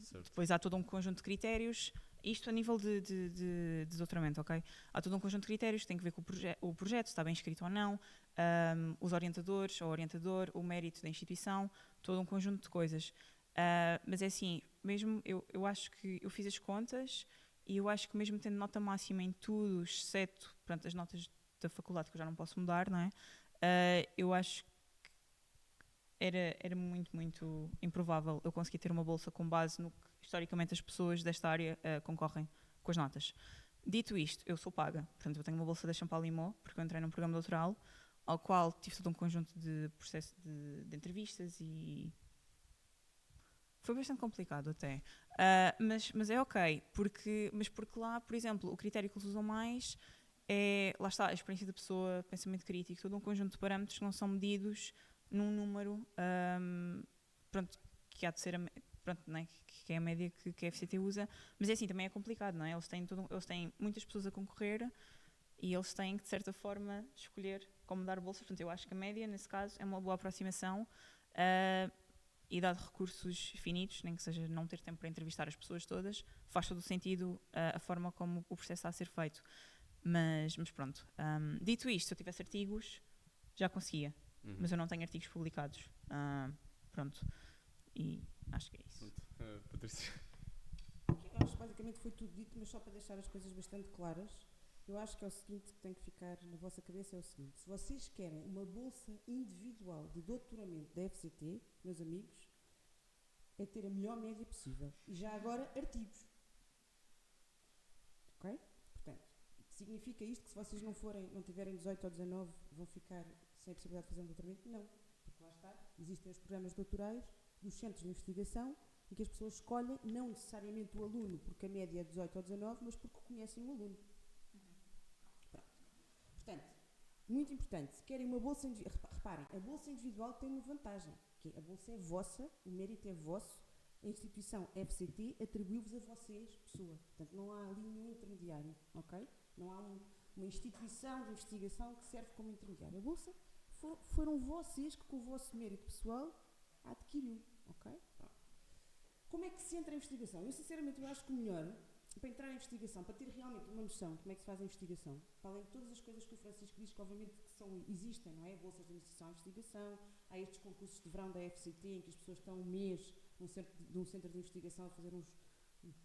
Certo. depois há todo um conjunto de critérios, isto a nível de doutoramento, ok? Há todo um conjunto de critérios, tem que ver com o projeto, se está bem escrito ou não, os orientadores, ou orientador, o mérito da instituição, todo um conjunto de coisas. Mas é assim, mesmo eu acho que eu fiz as contas e eu acho que mesmo tendo nota máxima em tudo, exceto pronto, as notas da faculdade que eu já não posso mudar, não é? Eu acho que era muito, muito improvável eu conseguir ter uma bolsa com base no que historicamente as pessoas desta área concorrem com as notas. Dito isto, eu sou paga, portanto eu tenho uma bolsa da Champalimau, porque eu entrei num programa doutoral, ao qual tive todo um conjunto de processo de entrevistas e foi bastante complicado até. Mas é ok, porque lá, por exemplo, o critério que eles usam mais é, lá está, a experiência da pessoa, pensamento crítico, todo um conjunto de parâmetros que não são medidos num número pronto, que há de ser pronto, não é? Que é a média que a FCT usa, mas é assim, também é complicado, não é? Eles têm muitas pessoas a concorrer e eles têm que, de certa forma, escolher como dar bolsas. Portanto, eu acho que a média, nesse caso, é uma boa aproximação e dado recursos finitos, nem que seja não ter tempo para entrevistar as pessoas todas, faz todo o sentido a forma como o processo está a ser feito. Mas pronto, dito isto, se eu tivesse artigos, já conseguia. Mas eu não tenho artigos publicados. Pronto. E acho que é isso. Patrícia. Eu acho que basicamente foi tudo dito, mas só para deixar as coisas bastante claras, eu acho que é o seguinte que tem que ficar na vossa cabeça, é o seguinte: se vocês querem uma bolsa individual de doutoramento da FCT, meus amigos, é ter a melhor média possível. E já agora, artigos. Ok? Portanto, significa isto que se vocês não tiverem 18 ou 19, vão ficar sem a possibilidade de fazer um doutoramento? Não. Porque lá está, existem os programas doutorais dos centros de investigação em que as pessoas escolhem não necessariamente o aluno porque a média é 18 ou 19, mas porque conhecem o aluno. Pronto. Portanto, muito importante, se querem uma bolsa individual, reparem, a bolsa individual tem uma vantagem, que a bolsa é vossa, o mérito é vosso, a instituição FCT atribuiu-vos a vocês, pessoa. Portanto, não há ali nenhum intermediário, ok? Não há uma instituição de investigação que serve como intermediário. A bolsa foram vocês que, com o vosso mérito pessoal, a adquiriu, ok? Pronto. Como é que se entra em investigação? Eu, sinceramente, eu acho que o melhor, para entrar em investigação, para ter realmente uma noção de como é que se faz a investigação, para além de todas as coisas que o Francisco diz, que obviamente que existem, não é? Bolsas de iniciação à investigação, há estes concursos de verão da FCT, em que as pessoas estão um mês num centro de investigação a fazer um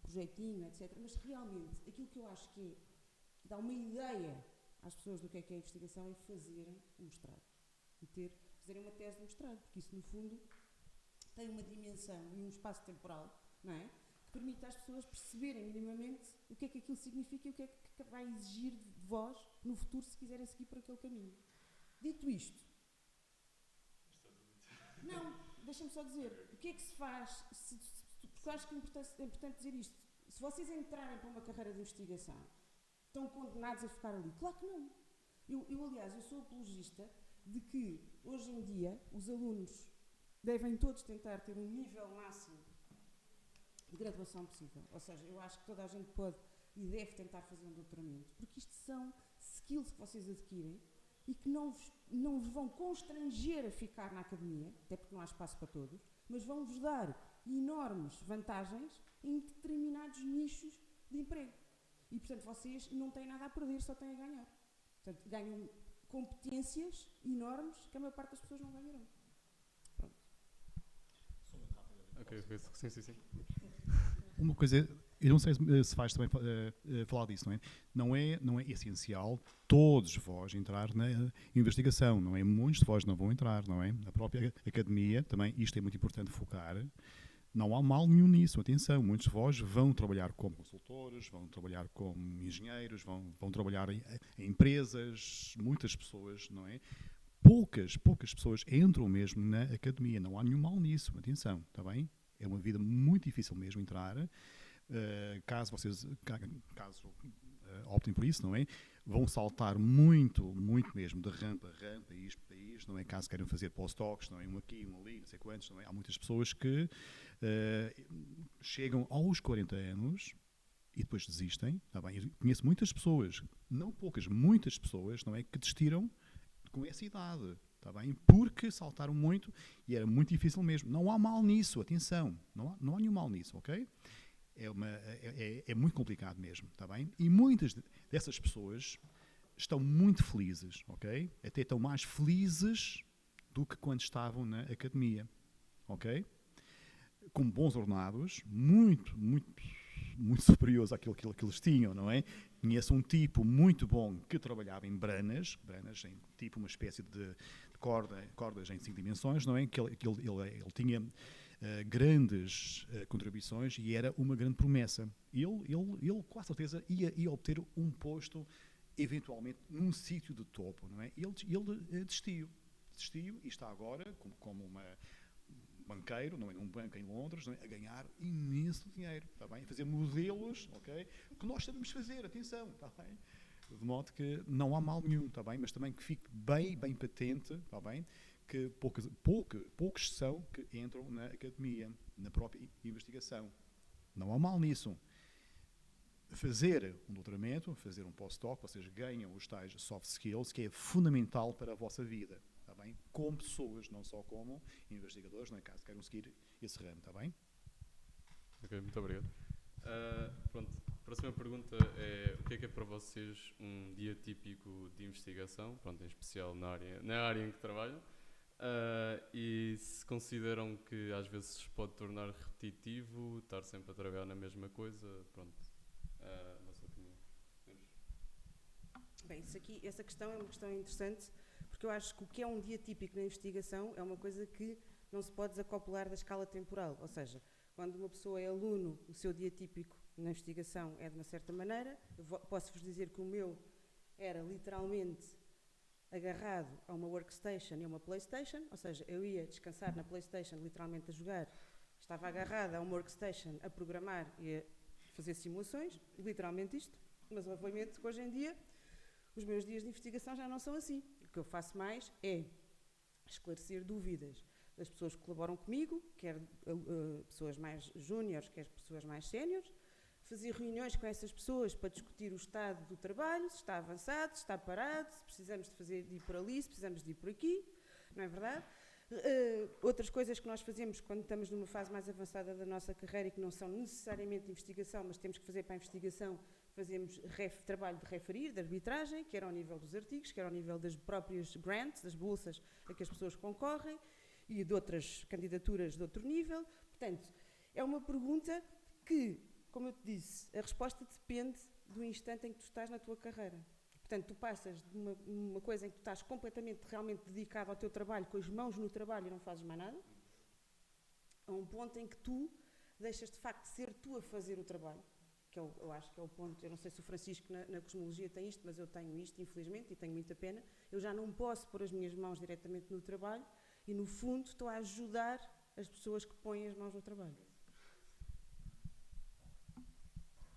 projetinho, etc. Mas realmente, aquilo que eu acho que dá uma ideia às pessoas do que é a investigação é fazerem um mestrado. E fazerem uma tese de mestrado, porque isso, no fundo, tem uma dimensão e um espaço temporal, não é? Que permite às pessoas perceberem minimamente o que é que aquilo significa e o que é que vai exigir de vós no futuro se quiserem seguir por aquele caminho. Dito isto, não, deixa-me só dizer, o que é que se faz, porque eu acho que é importante dizer isto, se vocês entrarem para uma carreira de investigação, estão condenados a ficar ali? Claro que não. Aliás, eu sou apologista de que, hoje em dia, os alunos devem todos tentar ter um nível máximo de graduação possível. Ou seja, eu acho que toda a gente pode e deve tentar fazer um doutoramento, porque isto são skills que vocês adquirem e que não vos vão constranger a ficar na academia, até porque não há espaço para todos, mas vão-vos dar enormes vantagens em determinados nichos de emprego. E, portanto, vocês não têm nada a perder, só têm a ganhar. Portanto, ganham competências enormes que a maior parte das pessoas não ganharão. Pronto. Ok, sim. Uma coisa, eu não sei se vais também falar disso, não é? Não é essencial todos vós entrar na investigação, não é? Muitos de vós não vão entrar, não é? A própria academia, também, isto é muito importante focar, Não há mal nenhum nisso, atenção, muitos de vós vão trabalhar como consultores, vão trabalhar como engenheiros, vão trabalhar em empresas, muitas pessoas, não é? Poucas pessoas entram mesmo na academia, não há nenhum mal nisso, atenção, está bem? É uma vida muito difícil mesmo entrar, caso optem por isso, não é? Vão saltar muito mesmo, de rampa a rampa, isto para isto, não é? Caso queiram fazer pós-docs, não é? Um aqui, um ali, não sei quantos, não é? Há muitas pessoas que chegam aos 40 anos e depois desistem, está bem? Eu conheço muitas pessoas, não poucas, muitas pessoas, não é? Que desistiram com essa idade, está bem? Porque saltaram muito e era muito difícil mesmo. Não há mal nisso, atenção, não há nenhum mal nisso, ok? É muito complicado mesmo, está bem? E muitas dessas pessoas estão muito felizes, ok? Até estão mais felizes do que quando estavam na academia, ok? Com bons ordenados, muito superiores àquilo que eles tinham, não é? Conheço um tipo muito bom que trabalhava em branas em tipo uma espécie de cordas em 5 dimensões, não é? Que ele tinha grandes contribuições e era uma grande promessa. Ele com certeza ia obter um posto eventualmente num sítio de topo, não é? Ele desistiu e está agora como um banqueiro, não é? Num banco em Londres, não é? A ganhar imenso dinheiro, está bem? A fazer modelos, ok? Que nós sabemos fazer, atenção, está bem? De modo que não há mal nenhum, está bem? Mas também que fique bem patente, está bem? Que poucos são que entram na academia, na própria investigação. Não há mal nisso. Fazer um doutoramento, fazer um pós-doc, vocês ganham os tais soft skills, que é fundamental para a vossa vida, está bem? Como pessoas, não só como investigadores, não é caso queiram seguir esse ramo, está bem? Ok, muito obrigado. Pronto, a próxima pergunta é: o que é para vocês um dia típico de investigação, pronto, em especial na área em que trabalham? E se consideram que às vezes se pode tornar repetitivo, estar sempre a trabalhar na mesma coisa, pronto, na sua opinião. Bem, essa questão é uma questão interessante, porque eu acho que o que é um dia típico na investigação é uma coisa que não se pode desacoplar da escala temporal, ou seja, quando uma pessoa é aluno, o seu dia típico na investigação é de uma certa maneira. Posso-vos dizer que o meu era literalmente agarrado a uma workstation e a uma PlayStation, ou seja, eu ia descansar na PlayStation, literalmente a jogar, estava agarrada a uma workstation a programar e a fazer simulações, literalmente isto, mas obviamente que hoje em dia os meus dias de investigação já não são assim. O que eu faço mais é esclarecer dúvidas das pessoas que colaboram comigo, quer pessoas mais júniores, quer pessoas mais séniores, fazer reuniões com essas pessoas para discutir o estado do trabalho, se está avançado, se está parado, se precisamos de ir por ali, se precisamos de ir por aqui, não é verdade? Outras coisas que nós fazemos quando estamos numa fase mais avançada da nossa carreira e que não são necessariamente de investigação, mas temos que fazer para a investigação, fazemos trabalho de referir, de arbitragem, quer ao nível dos artigos, quer ao nível das próprias grants, das bolsas a que as pessoas concorrem e de outras candidaturas de outro nível. Portanto, é uma pergunta que, como eu te disse, a resposta depende do instante em que tu estás na tua carreira. Portanto, tu passas de uma coisa em que tu estás completamente, realmente dedicado ao teu trabalho, com as mãos no trabalho e não fazes mais nada, a um ponto em que tu deixas de facto de ser tu a fazer o trabalho, que eu acho que é o ponto. Eu não sei se o Francisco na cosmologia tem isto, mas eu tenho isto, infelizmente, e tenho muita pena. Eu já não posso pôr as minhas mãos diretamente no trabalho e, no fundo, estou a ajudar as pessoas que põem as mãos no trabalho.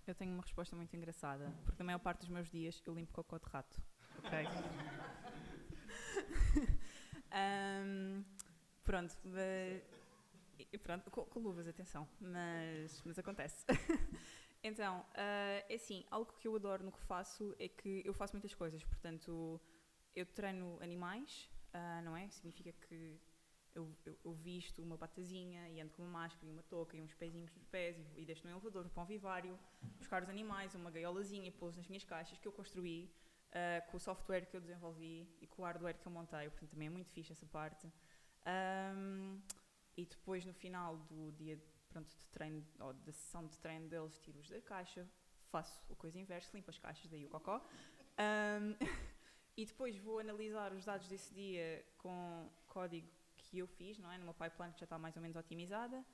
Eu tenho uma resposta muito engraçada, porque a maior parte dos meus dias eu limpo cocó de rato, ok? Pronto, com luvas, atenção, mas acontece. Então, é assim, algo que eu adoro no que faço é que eu faço muitas coisas, portanto, eu treino animais, não é? Significa que eu visto uma batazinha e ando com uma máscara e uma touca e uns pezinhos nos pés e deixo no elevador para um vivário, buscar os animais, uma gaiolazinha e pô-los nas minhas caixas que eu construí, com o software que eu desenvolvi e com o hardware que eu montei, portanto também é muito fixe essa parte. E depois no final do dia de treino, ou da sessão de treino deles, tiro-os da caixa, faço a coisa inversa, limpo as caixas, daí o cocó. E depois vou analisar os dados desse dia com código que eu fiz, não é? Numa pipeline que já está mais ou menos otimizada.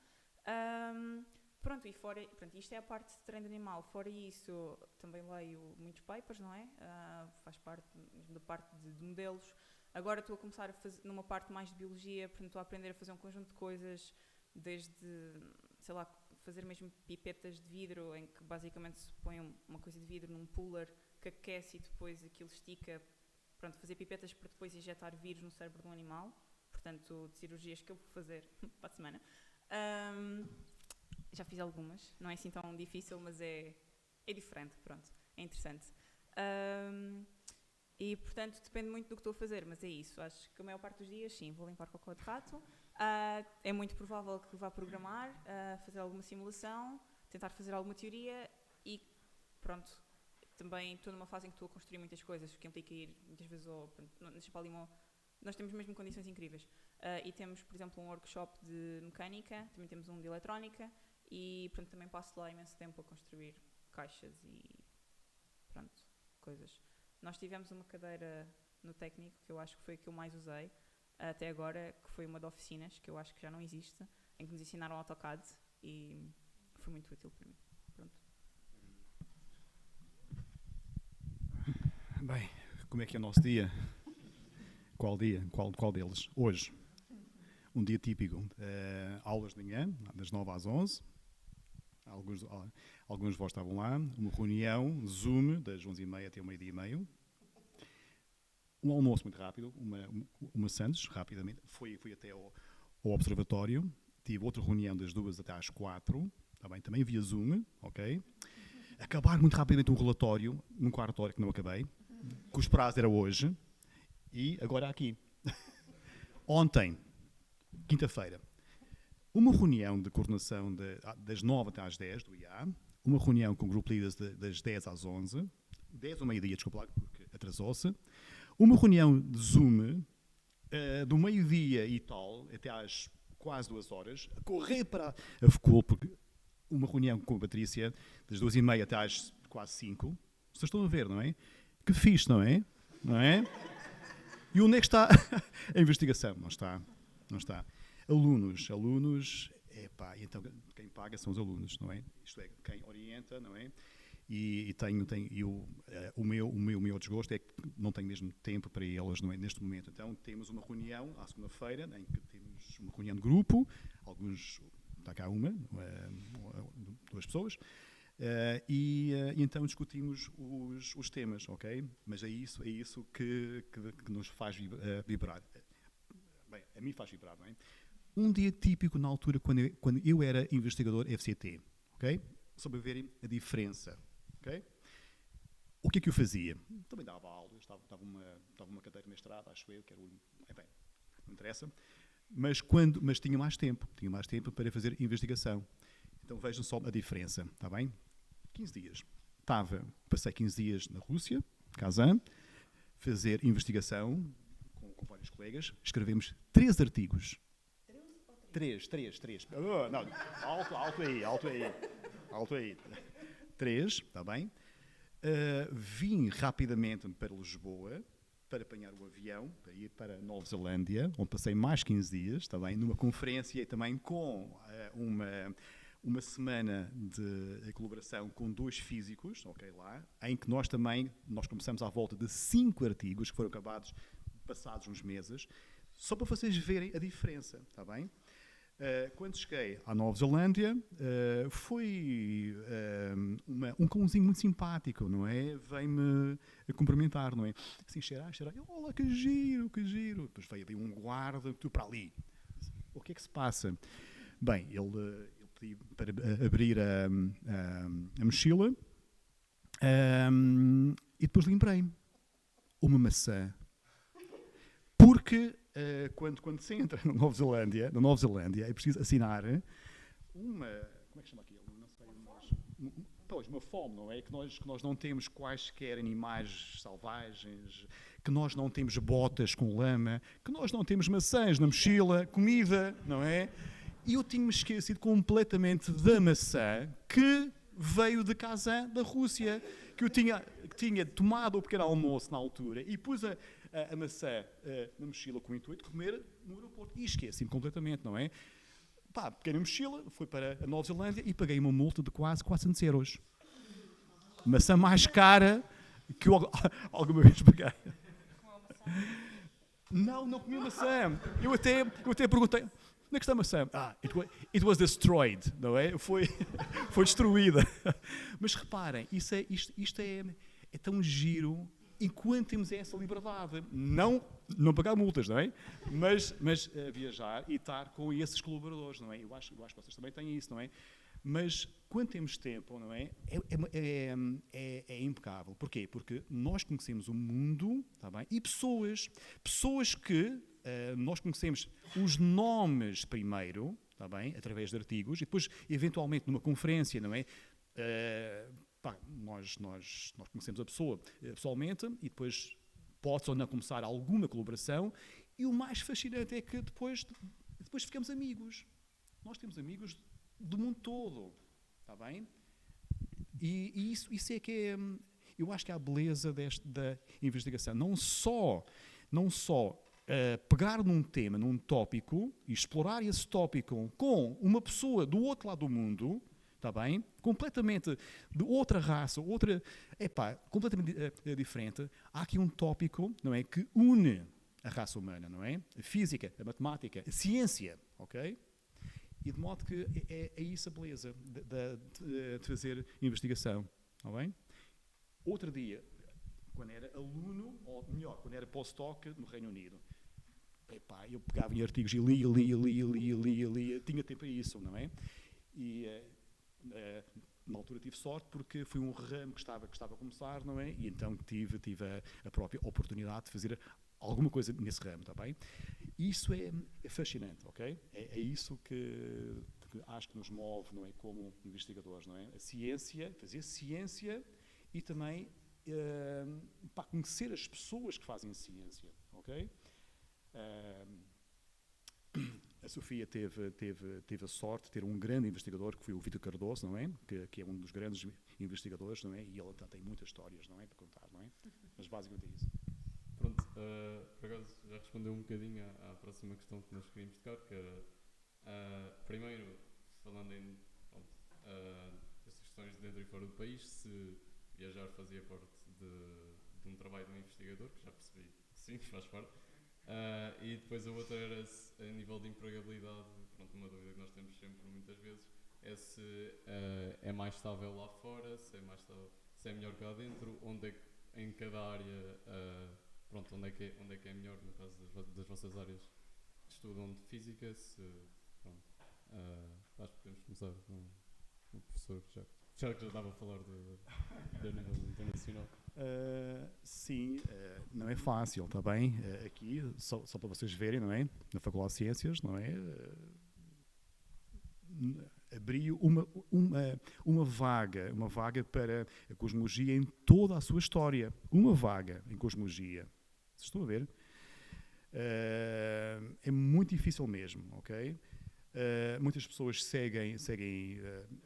Pronto, e fora, pronto, isto é a parte de treino de animal. Fora isso, também leio muitos papers, não é? Faz parte mesmo da parte de modelos. Agora estou a começar a fazer numa parte mais de biologia, portanto estou a aprender a fazer um conjunto de coisas, desde, sei lá, fazer mesmo pipetas de vidro, em que basicamente se põe uma coisa de vidro num puller que aquece e depois aquilo estica. Pronto, fazer pipetas para depois injetar vírus no cérebro de um animal. Portanto, de cirurgias que eu vou fazer para a semana. Já fiz algumas, não é assim tão difícil, mas é diferente, pronto, é interessante. E, portanto, depende muito do que estou a fazer, mas é isso. Acho que a maior parte dos dias, sim, vou limpar cocó de rato. É muito provável que vá programar, fazer alguma simulação, tentar fazer alguma teoria e, pronto, também estou numa fase em que estou a construir muitas coisas, que implica ir muitas vezes na Champalimau. Nós temos mesmo condições incríveis. E temos, por exemplo, um workshop de mecânica, também temos um de eletrónica e, portanto, também passo lá imenso tempo a construir caixas e, pronto, coisas. Nós tivemos uma cadeira no técnico, que eu acho que foi a que eu mais usei até agora, que foi uma de oficinas, que eu acho que já não existe, em que nos ensinaram AutoCAD e foi muito útil para mim. Pronto. Bem, como é que é o nosso dia? Qual dia? Qual deles? Hoje. Um dia típico. Aulas de manhã, das 9 às 11. Alguns de vós estavam lá. Uma reunião, Zoom, das 11h30 até o meio-dia e meio. Um almoço muito rápido, uma Santos, rapidamente. Fui até ao observatório. Tive outra reunião das 2 até às 4. Tá bem? Também via Zoom, ok? Acabar muito rapidamente um relatório, num quarto hora que não acabei, que os prazos era hoje. E agora aqui. Ontem, quinta-feira, uma reunião de coordenação das 9 até às 10 do IA, uma reunião com o grupo líderes das 10 às 11, 10 ao meio-dia, desculpa lá, porque atrasou-se, uma reunião de Zoom do meio-dia e tal, até às quase 2 horas, a correr para a FCUL, porque uma reunião com a Patrícia, das 2h30 até às quase 5, vocês estão a ver, não é? Que fixe, não é? Não é? E onde é que está a investigação? Não está. Alunos, então quem paga são os alunos, não é? Isto é, quem orienta, não é? E o meu desgosto é que não tenho mesmo tempo para elas, não é? Neste momento. Então temos uma reunião à segunda-feira, em que temos uma reunião de grupo, está cá duas pessoas, e então discutimos os temas, ok? Mas é isso que nos faz vibrar. Bem, a mim faz vibrar, não é? Um dia típico na altura, quando eu era investigador FCT, ok? Só para verem a diferença, ok? O que é que eu fazia? Também dava aulas, dava uma cadeira de mestrado, acho eu, que era não interessa, mas tinha mais tempo para fazer investigação. Então vejam só a diferença, está bem? 15 dias. Passei 15 dias na Rússia, Kazan, fazer investigação com vários colegas, escrevemos 3 artigos. 3. Não, alto aí. 3, está bem? Vim rapidamente para Lisboa, para apanhar o avião, para ir para Nova Zelândia, onde passei mais 15 dias, está bem? Numa conferência e também com uma semana de colaboração com 2 físicos, ok, lá, em que nós começamos à volta de 5 artigos que foram acabados passados uns meses, só para vocês verem a diferença, está bem? Quando cheguei à Nova Zelândia, foi um cãozinho muito simpático, não é? Veio-me a cumprimentar, não é? Assim, cheirar. Olá, que giro. Depois veio ali um guarda, tudo para ali. O que é que se passa? Bem, ele pediu para abrir a mochila e depois limbrei uma maçã. Porque quando se entra na Nova Zelândia é preciso assinar como é que chama aquilo? Não sei, uma FOM, não é? Que nós não temos quaisquer animais selvagens, que nós não temos botas com lama, que nós não temos maçãs na mochila, comida, não é? E eu tinha-me esquecido completamente da maçã que veio de Kazan, da Rússia, que eu tinha tomado o pequeno almoço na altura e pus a maçã na mochila com o intuito de comer no aeroporto. E esqueci-me completamente, não é? Pá, peguei na mochila, fui para a Nova Zelândia e paguei uma multa de quase 400 euros. Maçã mais cara que eu alguma vez paguei. Não comi maçã. Eu até perguntei, onde é que está a maçã? It was destroyed, não é? Foi destruída. Mas reparem, isto é tão giro enquanto temos essa liberdade. Não pagar multas, não é? Mas viajar e estar com esses colaboradores, não é? Eu acho que vocês também têm isso, não é? Mas quando temos tempo, não é? É impecável. Porquê? Porque nós conhecemos o mundo, tá bem? E pessoas que nós conhecemos os nomes primeiro, tá bem? Através de artigos, e depois, eventualmente, numa conferência, não é? Nós conhecemos a pessoa pessoalmente e depois pode ou não começar alguma colaboração. E o mais fascinante é que depois ficamos amigos. Nós temos amigos do mundo todo, está bem? E isso é que é, eu acho que é a beleza da investigação. Não só pegar num tema, num tópico, e explorar esse tópico com uma pessoa do outro lado do mundo, está bem? Completamente de outra raça, completamente diferente. Há aqui um tópico, não é, que une a raça humana, não é? A física, a matemática, a ciência, ok? E de modo que é isso a beleza de fazer investigação, está bem? Outro dia, quando era aluno, ou melhor, quando era postdoc no Reino Unido, eu pegava em artigos e lia, tinha tempo para isso, não é? E na altura tive sorte porque foi um ramo que estava a começar, não é? E então tive a própria oportunidade de fazer alguma coisa nesse ramo, está bem? Isso é fascinante, ok? É isso que acho que nos move, não é? Como investigadores, não é? A ciência, fazer ciência e também conhecer as pessoas que fazem ciência, ok? A Sofia teve a sorte de ter um grande investigador, que foi o Vítor Cardoso, não é? Que é um dos grandes investigadores, não é? E ele tem muitas histórias, não é? Para contar, não é? Mas basicamente é isso. Pronto, por acaso já respondeu um bocadinho à próxima questão que nós queríamos tocar, que era, primeiro, falando destas questões de dentro e fora do país, se viajar fazia parte de um trabalho de um investigador, que já percebi que sim, faz parte. E depois a outra era se, a nível de empregabilidade, pronto, uma dúvida que nós temos sempre muitas vezes, é se é mais estável lá fora, se é melhor cá dentro, onde é que em cada área, onde é que é melhor, no caso das vossas áreas que estudam de física, acho que podemos começar com o professor, já que já estava a falar da nível internacional. Sim, não é fácil, está bem? Aqui, só para vocês verem, não é? Na Faculdade de Ciências, não é? Abriu uma vaga para a cosmologia em toda a sua história. Uma vaga em cosmologia. Vocês estão a ver? É muito difícil mesmo, ok? Muitas pessoas seguem as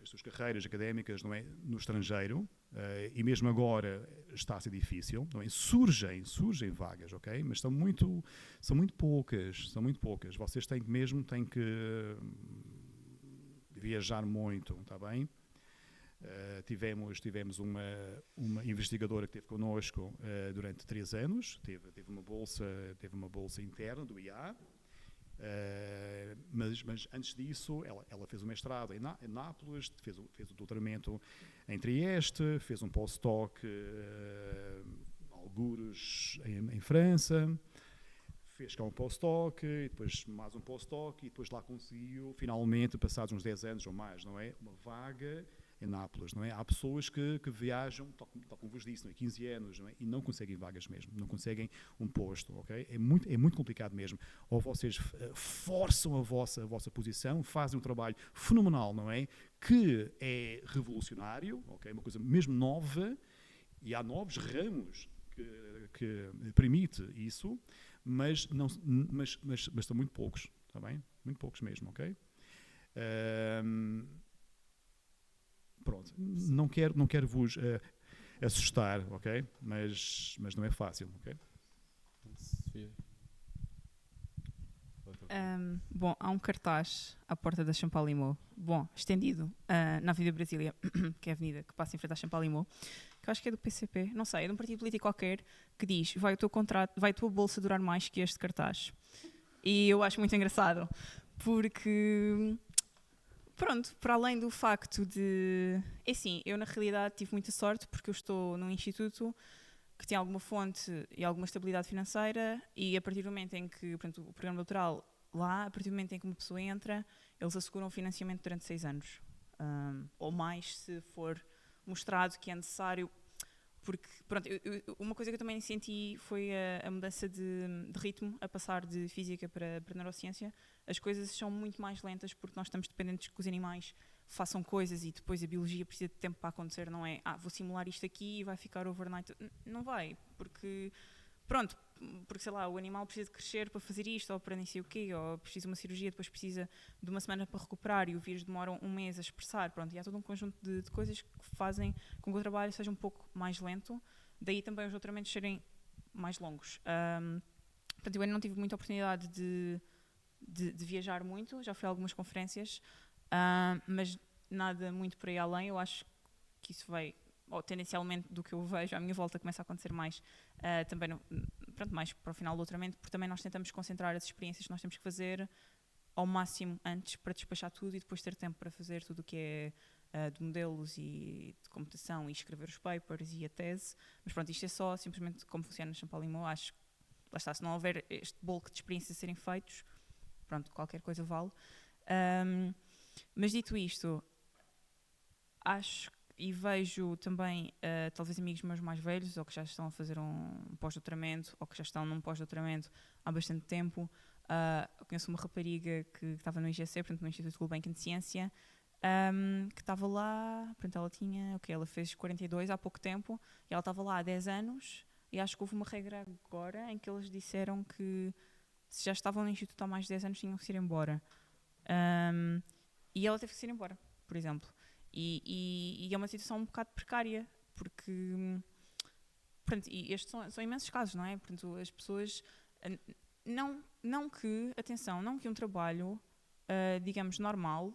suas carreiras académicas, não é, no estrangeiro, e mesmo agora está a ser difícil, não é? Surgem vagas, ok? Mas são muito poucas. Vocês têm que viajar muito, está bem? Tivemos uma investigadora que esteve connosco durante 3 anos, teve uma bolsa interna do IA. Mas antes disso, ela fez o mestrado em Nápoles, fez o doutoramento em Trieste, fez um pós-doc algures em França, fez cá um pós-doc, e depois mais um pós-doc, e depois lá conseguiu, finalmente, passados uns 10 anos ou mais, não é? Uma vaga em Nápoles, não é? Há pessoas que viajam, tal como vos disse, não é? 15 anos, não é? E não conseguem vagas mesmo, não conseguem um posto, ok? É muito complicado mesmo. Ou vocês forçam a vossa posição, fazem um trabalho fenomenal, não é? Que é revolucionário, ok? Uma coisa mesmo nova, e há novos ramos que permite isso, mas são muito poucos, está bem? Muito poucos mesmo, ok? Pronto, não quero vos assustar, ok? Mas não é fácil, ok? Sofia. Bom, há um cartaz à porta da Champalimau, bom, estendido na Avenida Brasília, que é a avenida que passa em frente à Champalimau, que eu acho que é do PCP, não sei, é de um partido político qualquer, que diz, vai a tua bolsa durar mais que este cartaz. E eu acho muito engraçado, porque, pronto, para além do facto de... É assim, eu na realidade tive muita sorte, porque eu estou num instituto que tem alguma fonte e alguma estabilidade financeira, e a partir do momento em que, portanto, o programa doutoral lá, a partir do momento em que uma pessoa entra, eles asseguram o financiamento durante 6 anos. Ou mais, se for mostrado que é necessário. Porque, pronto, uma coisa que eu também senti foi a mudança de ritmo, a passar de física para neurociência. As coisas são muito mais lentas porque nós estamos dependentes que os animais façam coisas e depois a biologia precisa de tempo para acontecer, não é? Vou simular isto aqui e vai ficar overnight. Não vai, porque, pronto, porque sei lá, o animal precisa de crescer para fazer isto, ou para nem sei o quê, ou precisa de uma cirurgia, depois precisa de uma semana para recuperar e o vírus demora um mês a expressar, pronto, e há todo um conjunto de coisas que fazem com que o trabalho seja um pouco mais lento, daí também os doutoramentos serem mais longos. Portanto, eu ainda não tive muita oportunidade de viajar muito, já fui a algumas conferências, mas nada muito por aí além. Eu acho que isso vai, ou tendencialmente do que eu vejo, à minha volta começa a acontecer mais, também pronto, mais para o final do doutoramento, porque também nós tentamos concentrar as experiências que nós temos que fazer ao máximo antes para despachar tudo e depois ter tempo para fazer tudo o que é de modelos e de computação e escrever os papers e a tese. Mas pronto, isto é só simplesmente como funciona no Champalimau. Acho que, lá está, se não houver este bulk de experiências a serem feitos, pronto, qualquer coisa vale. Mas dito isto, acho e vejo também talvez amigos meus mais velhos, ou que já estão a fazer um pós-doutoramento, ou que já estão num pós-doutoramento há bastante tempo. Eu conheço uma rapariga que estava no IGC, portanto no Instituto Gulbenkian de Ciência, que estava lá, portanto ela tinha, ela fez 42 há pouco tempo, e ela estava lá há 10 anos, e acho que houve uma regra agora em que eles disseram que se já estavam no Instituto há mais de 10 anos tinham que se ir embora. E ela teve que se ir embora, por exemplo. E é uma situação um bocado precária, porque portanto, e estes são imensos casos, não é? Portanto, as pessoas não que um trabalho digamos normal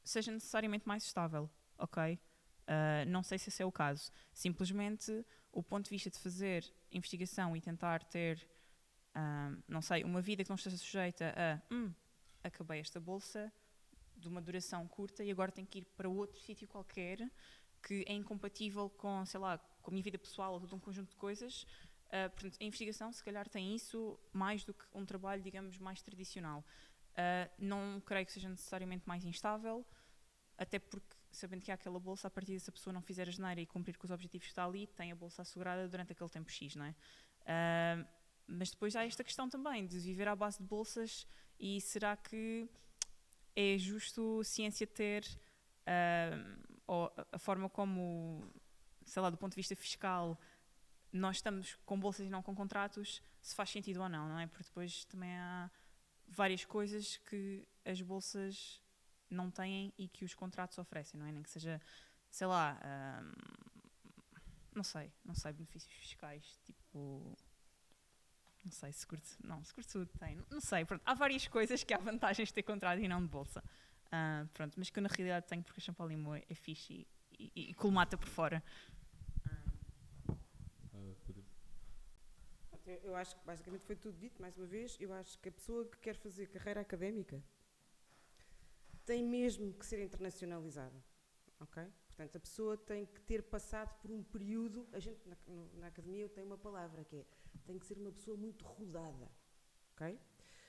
seja necessariamente mais estável, ok? Não sei se esse é o caso. Simplesmente o ponto de vista de fazer investigação e tentar ter não sei, uma vida que não esteja sujeita a acabei esta bolsa de uma duração curta e agora tenho que ir para outro sítio qualquer que é incompatível com, sei lá, com a minha vida pessoal ou todo um conjunto de coisas. Portanto, a investigação, se calhar, tem isso mais do que um trabalho, digamos, mais tradicional. Não creio que seja necessariamente mais instável, até porque, sabendo que há aquela bolsa, a partir dessa pessoa não fizer a geneira e cumprir com os objetivos que está ali, tem a bolsa assegurada durante aquele tempo X, não é? Mas depois há esta questão também de viver à base de bolsas, e será que é justo ciência ter ou a forma como, sei lá, do ponto de vista fiscal nós estamos com bolsas e não com contratos, se faz sentido ou não, não é? Porque depois também há várias coisas que as bolsas não têm e que os contratos oferecem, não é? Nem que seja, sei lá, não sei, benefícios fiscais, tipo... Não sei, seguro de saúde tem. Não sei, pronto. Há várias coisas que há vantagens de ter contrato e não de bolsa. Pronto, mas que eu na realidade tenho porque a Champalimau é fixe e colmata por fora. Eu acho que basicamente foi tudo dito, mais uma vez. Eu acho que a pessoa que quer fazer carreira académica tem mesmo que ser internacionalizada, ok? Portanto, a pessoa tem que ter passado por um período... A gente, na academia, tem uma palavra que é... Tem que ser uma pessoa muito rodada, ok?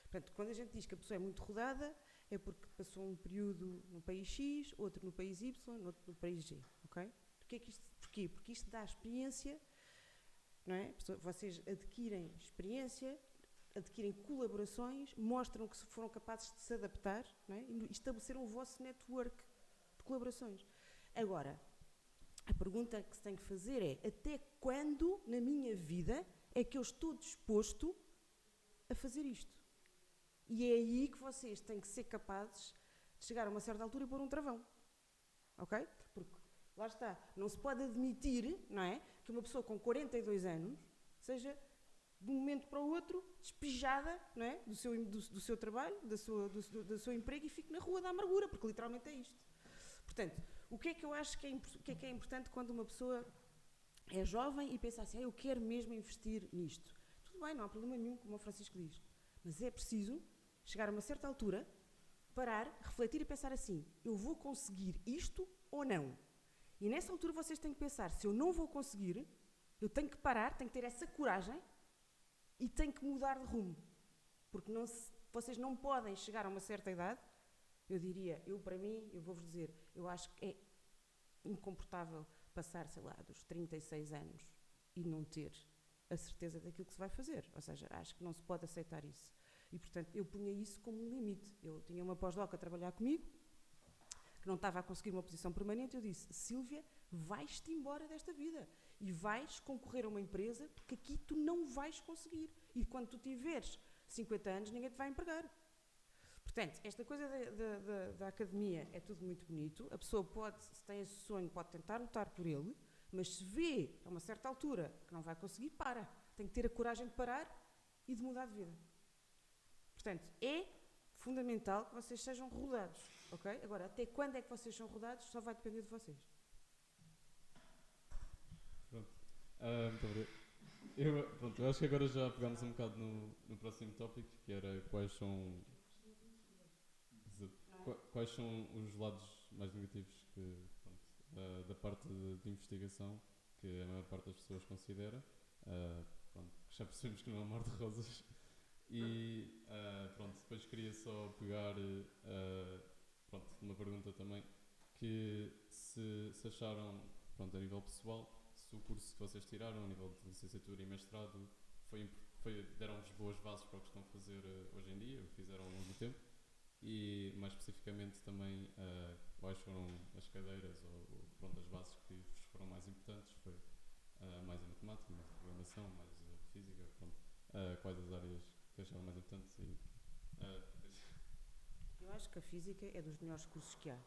Portanto, quando a gente diz que a pessoa é muito rodada, é porque passou um período no país X, outro no país Y, outro no país G, ok? Porquê? Porque isto dá experiência, não é? Vocês adquirem experiência, adquirem colaborações, mostram que foram capazes de se adaptar, não é? E estabeleceram o vosso network de colaborações. Agora, a pergunta que se tem que fazer é: até quando na minha vida é que eu estou disposto a fazer isto? E é aí que vocês têm que ser capazes de chegar a uma certa altura e pôr um travão, ok? Porque, lá está, não se pode admitir, não é, que uma pessoa com 42 anos seja de um momento para o outro, despejada, não é? do seu trabalho, do seu emprego, e fique na rua da amargura, porque literalmente é isto. Portanto, o que é que eu acho que é importante quando uma pessoa é jovem e pensa assim, eu quero mesmo investir nisto? Tudo bem, não há problema nenhum, como o Francisco diz, mas é preciso chegar a uma certa altura, parar, refletir e pensar assim, eu vou conseguir isto ou não? E nessa altura vocês têm que pensar, se eu não vou conseguir, eu tenho que parar, tenho que ter essa coragem e tenho que mudar de rumo. Porque vocês não podem chegar a uma certa idade, eu diria, para mim, eu vou-vos dizer, eu acho que é incomportável passar, sei lá, dos 36 anos e não ter a certeza daquilo que se vai fazer. Ou seja, acho que não se pode aceitar isso. E, portanto, eu punha isso como um limite. Eu tinha uma pós-doc a trabalhar comigo, que não estava a conseguir uma posição permanente, eu disse, Sílvia, vais-te embora desta vida e vais concorrer a uma empresa porque aqui tu não vais conseguir. E quando tu tiveres 50 anos, ninguém te vai empregar. Portanto, esta coisa da academia é tudo muito bonito. A pessoa pode, se tem esse sonho, pode tentar lutar por ele, mas se vê a uma certa altura que não vai conseguir, para. Tem que ter a coragem de parar e de mudar de vida. Portanto, é fundamental que vocês sejam rodados, ok? Agora, até quando é que vocês são rodados, só vai depender de vocês. Pronto. Muito obrigado. Eu acho que agora já pegámos um bocado no próximo tópico, que era quais são os lados mais negativos da parte de investigação, que a maior parte das pessoas considera. Que já percebemos que não é um mar de rosas. E depois queria só pegar uma pergunta também, que se acharam, a nível pessoal, se o curso que vocês tiraram, a nível de licenciatura e mestrado, deram-vos boas bases para o que estão a fazer hoje em dia, o que fizeram ao longo do tempo, e mais especificamente também quais foram as cadeiras ou as bases que vos foram mais importantes, foi mais a matemática, mais a programação, mais a física, quais as áreas que acharam mais importantes Eu acho que a física é dos melhores cursos que há.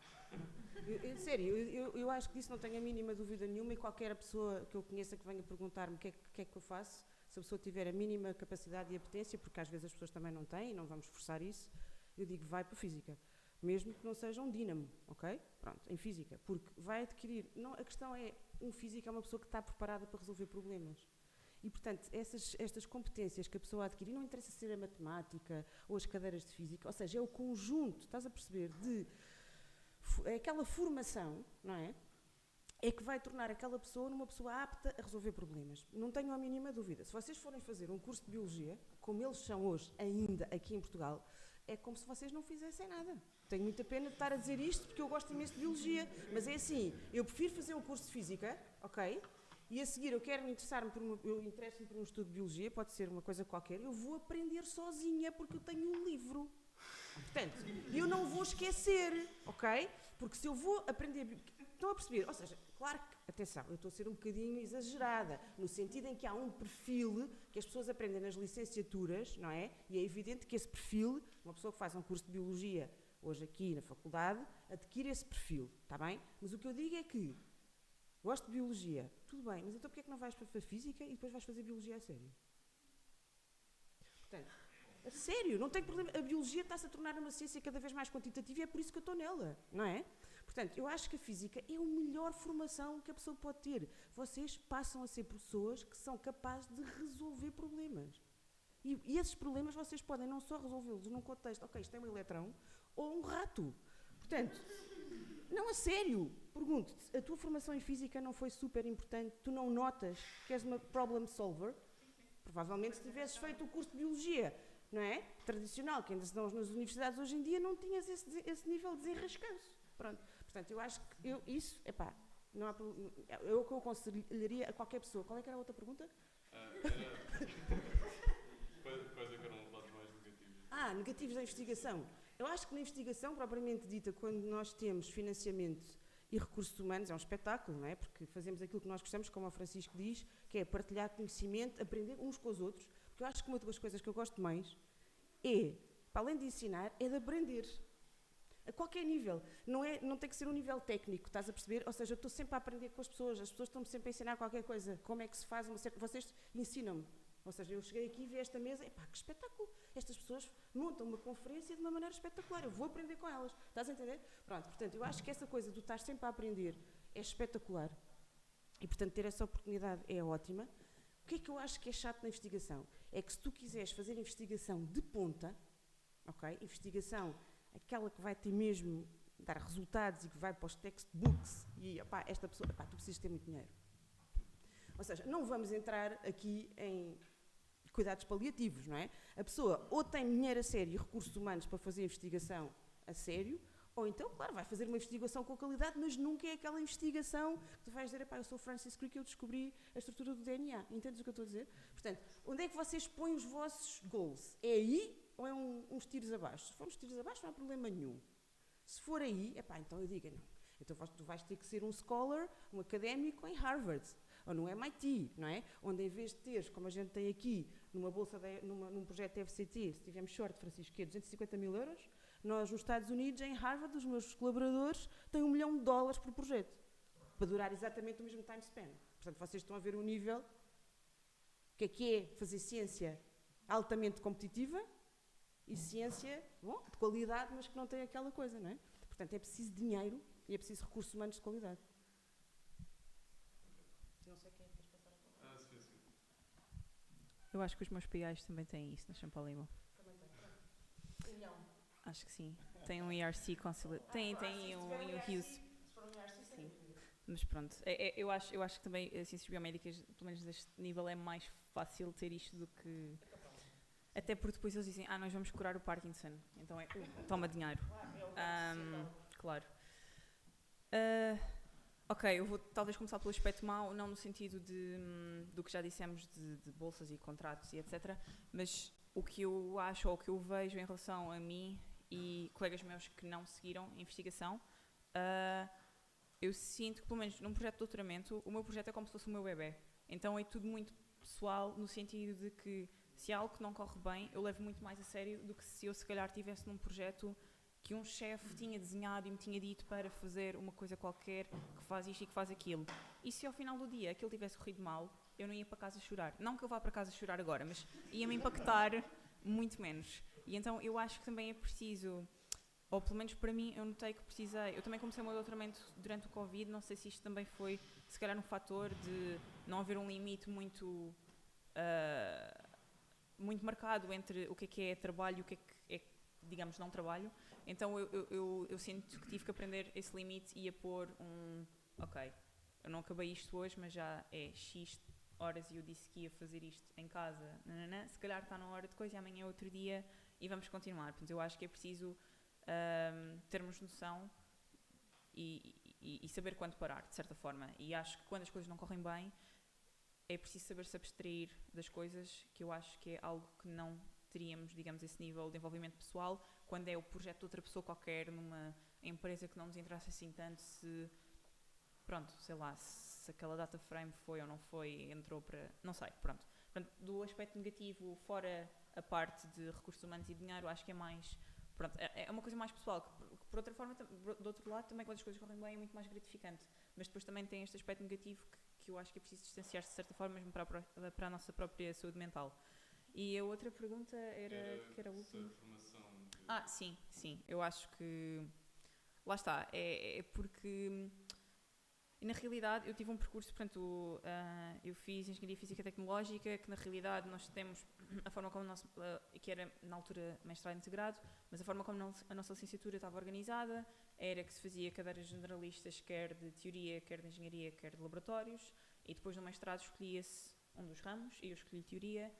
Sério, eu acho que disso não tenho a mínima dúvida nenhuma, e qualquer pessoa que eu conheça que venha perguntar-me o que é que eu faço, se a pessoa tiver a mínima capacidade e apetência, porque às vezes as pessoas também não têm, e não vamos forçar isso, eu digo, vai para a física. Mesmo que não seja um dínamo, ok? Pronto, em física. Porque vai adquirir... a questão é, um físico é uma pessoa que está preparada para resolver problemas. E, portanto, estas competências que a pessoa adquire, não interessa ser a matemática ou as cadeiras de física, ou seja, é o conjunto, estás a perceber, é aquela formação, não é? É que vai tornar aquela pessoa numa pessoa apta a resolver problemas. Não tenho a mínima dúvida. Se vocês forem fazer um curso de Biologia, como eles são hoje ainda aqui em Portugal, é como se vocês não fizessem nada. Tenho muita pena de estar a dizer isto, porque eu gosto imenso de Biologia, mas é assim, eu prefiro fazer um curso de Física, ok? E a seguir eu interesso-me por um estudo de Biologia, pode ser uma coisa qualquer, eu vou aprender sozinha porque eu tenho um livro. Portanto, eu não vou esquecer, ok? Porque se eu vou aprender... Estão a perceber? Ou seja, claro que, atenção, eu estou a ser um bocadinho exagerada, no sentido em que há um perfil que as pessoas aprendem nas licenciaturas, não é? E é evidente que esse perfil, uma pessoa que faz um curso de Biologia, hoje aqui na faculdade, adquire esse perfil, está bem? Mas o que eu digo é que gosto de Biologia, tudo bem, mas então porquê é que não vais para a Física e depois vais fazer Biologia a sério? Portanto, a sério, não tem problema. A Biologia está-se a tornar uma ciência cada vez mais quantitativa e é por isso que eu estou nela, não é? Portanto, eu acho que a Física é a melhor formação que a pessoa pode ter. Vocês passam a ser pessoas que são capazes de resolver problemas. E esses problemas vocês podem não só resolvê-los num contexto, ok, isto é um eletrão, ou um rato. Portanto, não, a sério, pergunto-te, a tua formação em Física não foi super importante? Tu não notas que és uma problem solver? Provavelmente se tivesses feito o curso de Biologia, não é? Tradicional, que ainda se dão nas universidades hoje em dia, não tinhas esse nível de desenrascanço. Pronto. Portanto, eu acho que não há, é o que eu aconselharia a qualquer pessoa. Qual é que era a outra pergunta? Quais é que eram os lados mais negativos? Negativos da investigação. Eu acho que na investigação, propriamente dita, quando nós temos financiamento e recursos humanos, é um espetáculo, não é? Porque fazemos aquilo que nós gostamos, como o Francisco diz, que é partilhar conhecimento, aprender uns com os outros. Porque eu acho que uma das coisas que eu gosto mais é, para além de ensinar, é de aprender. A qualquer nível. Não tem que ser um nível técnico, estás a perceber? Ou seja, eu estou sempre a aprender com as pessoas estão-me sempre a ensinar qualquer coisa. Como é que se faz uma certa... Vocês ensinam-me, Ou seja, eu cheguei aqui e vi esta mesa, epá, que espetáculo! Estas pessoas montam uma conferência de uma maneira espetacular, eu vou aprender com elas. Estás a entender? Pronto, portanto, eu acho que essa coisa do estar sempre a aprender é espetacular. E, portanto, ter essa oportunidade é ótima. O que é que eu acho que é chato na investigação? É que se tu quiseres fazer investigação de ponta, ok? Investigação, aquela que vai ter mesmo dar resultados e que vai para os textbooks e, opá, esta pessoa, opá, tu precisas ter muito dinheiro. Ou seja, não vamos entrar aqui em cuidados paliativos, não é? A pessoa ou tem dinheiro a sério e recursos humanos para fazer investigação a sério, ou então, claro, vai fazer uma investigação com qualidade, mas nunca é aquela investigação que tu vais dizer, epá, eu sou Francis Crick e eu descobri a estrutura do DNA. Entendes o que eu estou a dizer? Portanto, onde é que vocês põem os vossos goals? É aí ou é uns tiros abaixo? Se for uns tiros abaixo não há problema nenhum. Se for aí, epá, então eu digo, não. Então tu vais ter que ser um scholar, um académico em Harvard, ou no MIT, não é? Onde em vez de teres, como a gente tem aqui, numa bolsa, num projeto de FCT, se tivermos sorte, Francisco, que é 250 mil euros, nós nos Estados Unidos, em Harvard, os meus colaboradores têm $1 milhão por projeto, para durar exatamente o mesmo time span. Portanto, vocês estão a ver o nível, o que é fazer ciência altamente competitiva e ciência, bom, de qualidade, mas que não tem aquela coisa, não é? Portanto, é preciso dinheiro e é preciso recursos humanos de qualidade. Não sei quem é que queres passar a palavra. Sim. Eu acho que os meus PIs também têm isso na Champalimau. Também tem, pronto. Um milhão. Acho que sim. Tem um ERC Consulate. Tem um Hughes. Se for um IRC, Sim. Mas pronto, eu acho que também as ciências biomédicas, pelo menos deste nível, é mais fácil ter isto do que... Até porque depois eles dizem, nós vamos curar o Parkinson. Então toma dinheiro. Claro. Ok, eu vou talvez começar pelo aspecto mau, não no sentido do que já dissemos de bolsas e contratos e etc. Mas o que eu acho ou o que eu vejo em relação a mim e colegas meus que não seguiram a investigação, eu sinto que, pelo menos num projeto de doutoramento, o meu projeto é como se fosse o meu bebê. Então é tudo muito pessoal, no sentido de que se há algo que não corre bem, eu levo muito mais a sério do que se eu se calhar estivesse num projeto que um chefe tinha desenhado e me tinha dito para fazer uma coisa qualquer, que faz isto e que faz aquilo. E se ao final do dia aquilo tivesse corrido mal, eu não ia para casa chorar. Não que eu vá para casa chorar agora, mas ia-me impactar muito menos. E então eu acho que também é preciso, ou pelo menos para mim, eu notei que precisei... Eu também comecei o meu doutoramento durante o Covid, não sei se isto também foi, se calhar, um fator de não haver um limite muito marcado entre o que é trabalho e o que é, digamos, não trabalho. Então eu sinto que tive que aprender esse limite e a pôr ok, eu não acabei isto hoje, mas já é X horas e eu disse que ia fazer isto em casa, se calhar está na hora de coisa e amanhã é outro dia e vamos continuar. Portanto, eu acho que é preciso termos noção e saber quando parar, de certa forma. E acho que quando as coisas não correm bem, é preciso saber se abstrair das coisas, que eu acho que é algo que não teríamos, digamos, esse nível de envolvimento pessoal, quando é o projeto de outra pessoa qualquer, numa empresa que não nos interessa assim tanto, se, pronto, sei lá, se aquela data frame foi ou não foi, entrou para, não sei, pronto. Portanto, do aspecto negativo, fora a parte de recursos humanos e dinheiro, acho que é mais, pronto, é uma coisa mais pessoal, que por outra forma, do outro lado, também quando as coisas correm bem é muito mais gratificante, mas depois também tem este aspecto negativo que eu acho que é preciso distanciar-se de certa forma, mesmo para a nossa própria saúde mental. E a outra pergunta era que era a última. Sim, eu acho que, lá está, é porque, na realidade, eu tive um percurso, portanto, eu fiz Engenharia Física Tecnológica, que na realidade nós temos a forma como que era na altura mestrado integrado, mas a forma como a nossa licenciatura estava organizada era que se fazia cadeiras generalistas, quer de teoria, quer de engenharia, quer de laboratórios, e depois no mestrado escolhia-se um dos ramos, e eu escolhi teoria,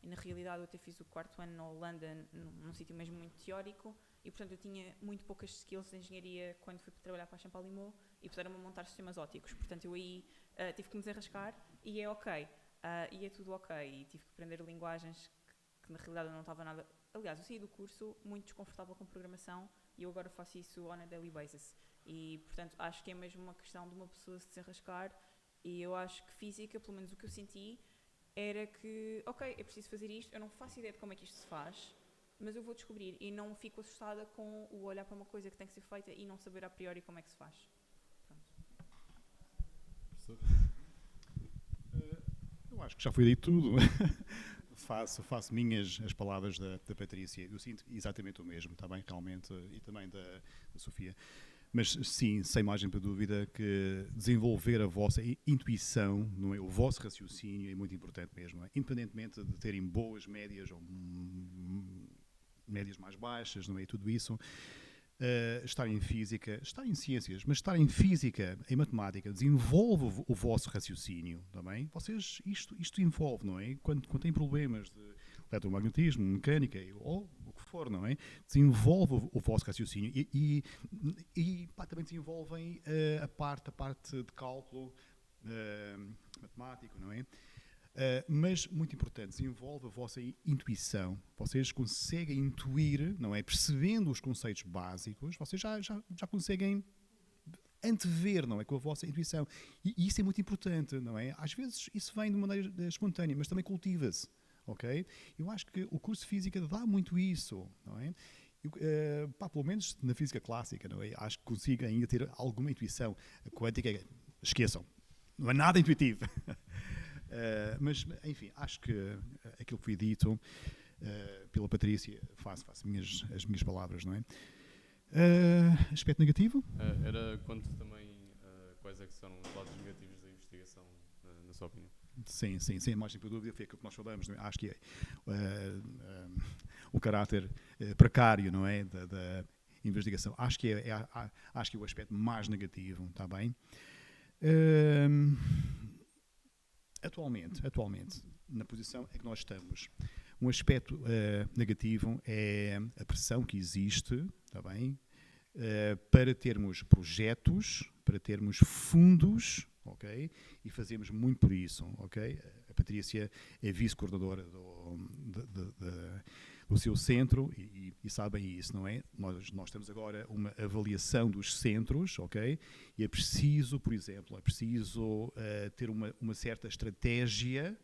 e na realidade eu até fiz o 4º ano na Holanda, num sítio mesmo muito teórico, e portanto eu tinha muito poucas skills de engenharia quando fui trabalhar para a Champalimau, e puseram-me a montar sistemas ópticos, portanto eu aí tive que me desenrascar, e é ok, e é tudo ok, e tive que aprender linguagens que na realidade eu não estava nada... Aliás, eu saí do curso muito desconfortável com programação, e eu agora faço isso on a daily basis, e portanto acho que é mesmo uma questão de uma pessoa se desenrascar, e eu acho que física, pelo menos o que eu senti, era que, ok, é preciso fazer isto, eu não faço ideia de como é que isto se faz, mas eu vou descobrir e não fico assustada com o olhar para uma coisa que tem que ser feita e não saber a priori como é que se faz. Pronto. Eu acho que já foi dito tudo. faço minhas as palavras da Patrícia. Eu sinto exatamente o mesmo, está bem, realmente, e também da Sofia. Mas sim, sem margem para dúvida, que desenvolver a vossa intuição, não é? O vosso raciocínio é muito importante mesmo. Não é? Independentemente de terem boas médias ou médias mais baixas, não é? Tudo isso. Estar em física, estar em ciências, mas estar em física, em matemática, desenvolve o vosso raciocínio também. Vocês, isto envolve, não é? Quando têm problemas de eletromagnetismo, mecânica ou o que for, não é? Desenvolve o vosso raciocínio e também desenvolvem a parte de cálculo matemático, não é? Mas, muito importante, desenvolve a vossa intuição. Vocês conseguem intuir, não é? Percebendo os conceitos básicos, vocês já conseguem antever, não é? Com a vossa intuição. E isso é muito importante, não é? Às vezes isso vem de maneira espontânea, mas também cultiva-se, ok? Eu acho que o curso de Física dá muito isso, não é? Pelo menos na Física Clássica, não é? Acho que consigo ainda ter alguma intuição. A quântica, esqueçam, não é nada intuitivo. Mas, enfim, acho que aquilo que foi dito pela Patrícia, faço as minhas palavras, não é? Aspecto negativo? Era quanto também, quais é que são os lados negativos da investigação, na sua opinião? Sim, sem margem para dúvida, foi aquilo que nós falamos, não é? Acho que é o caráter precário, não é? Da investigação. Acho que acho que é o aspecto mais negativo, está bem? Atualmente, na posição em que nós estamos, um aspecto negativo é a pressão que existe, está bem? Para termos projetos, para termos fundos, ok? E fazemos muito por isso, ok? A Patrícia é vice-coordenadora do seu centro e sabem isso, não é? Nós temos agora uma avaliação dos centros, ok? E é preciso, por exemplo, ter uma certa estratégia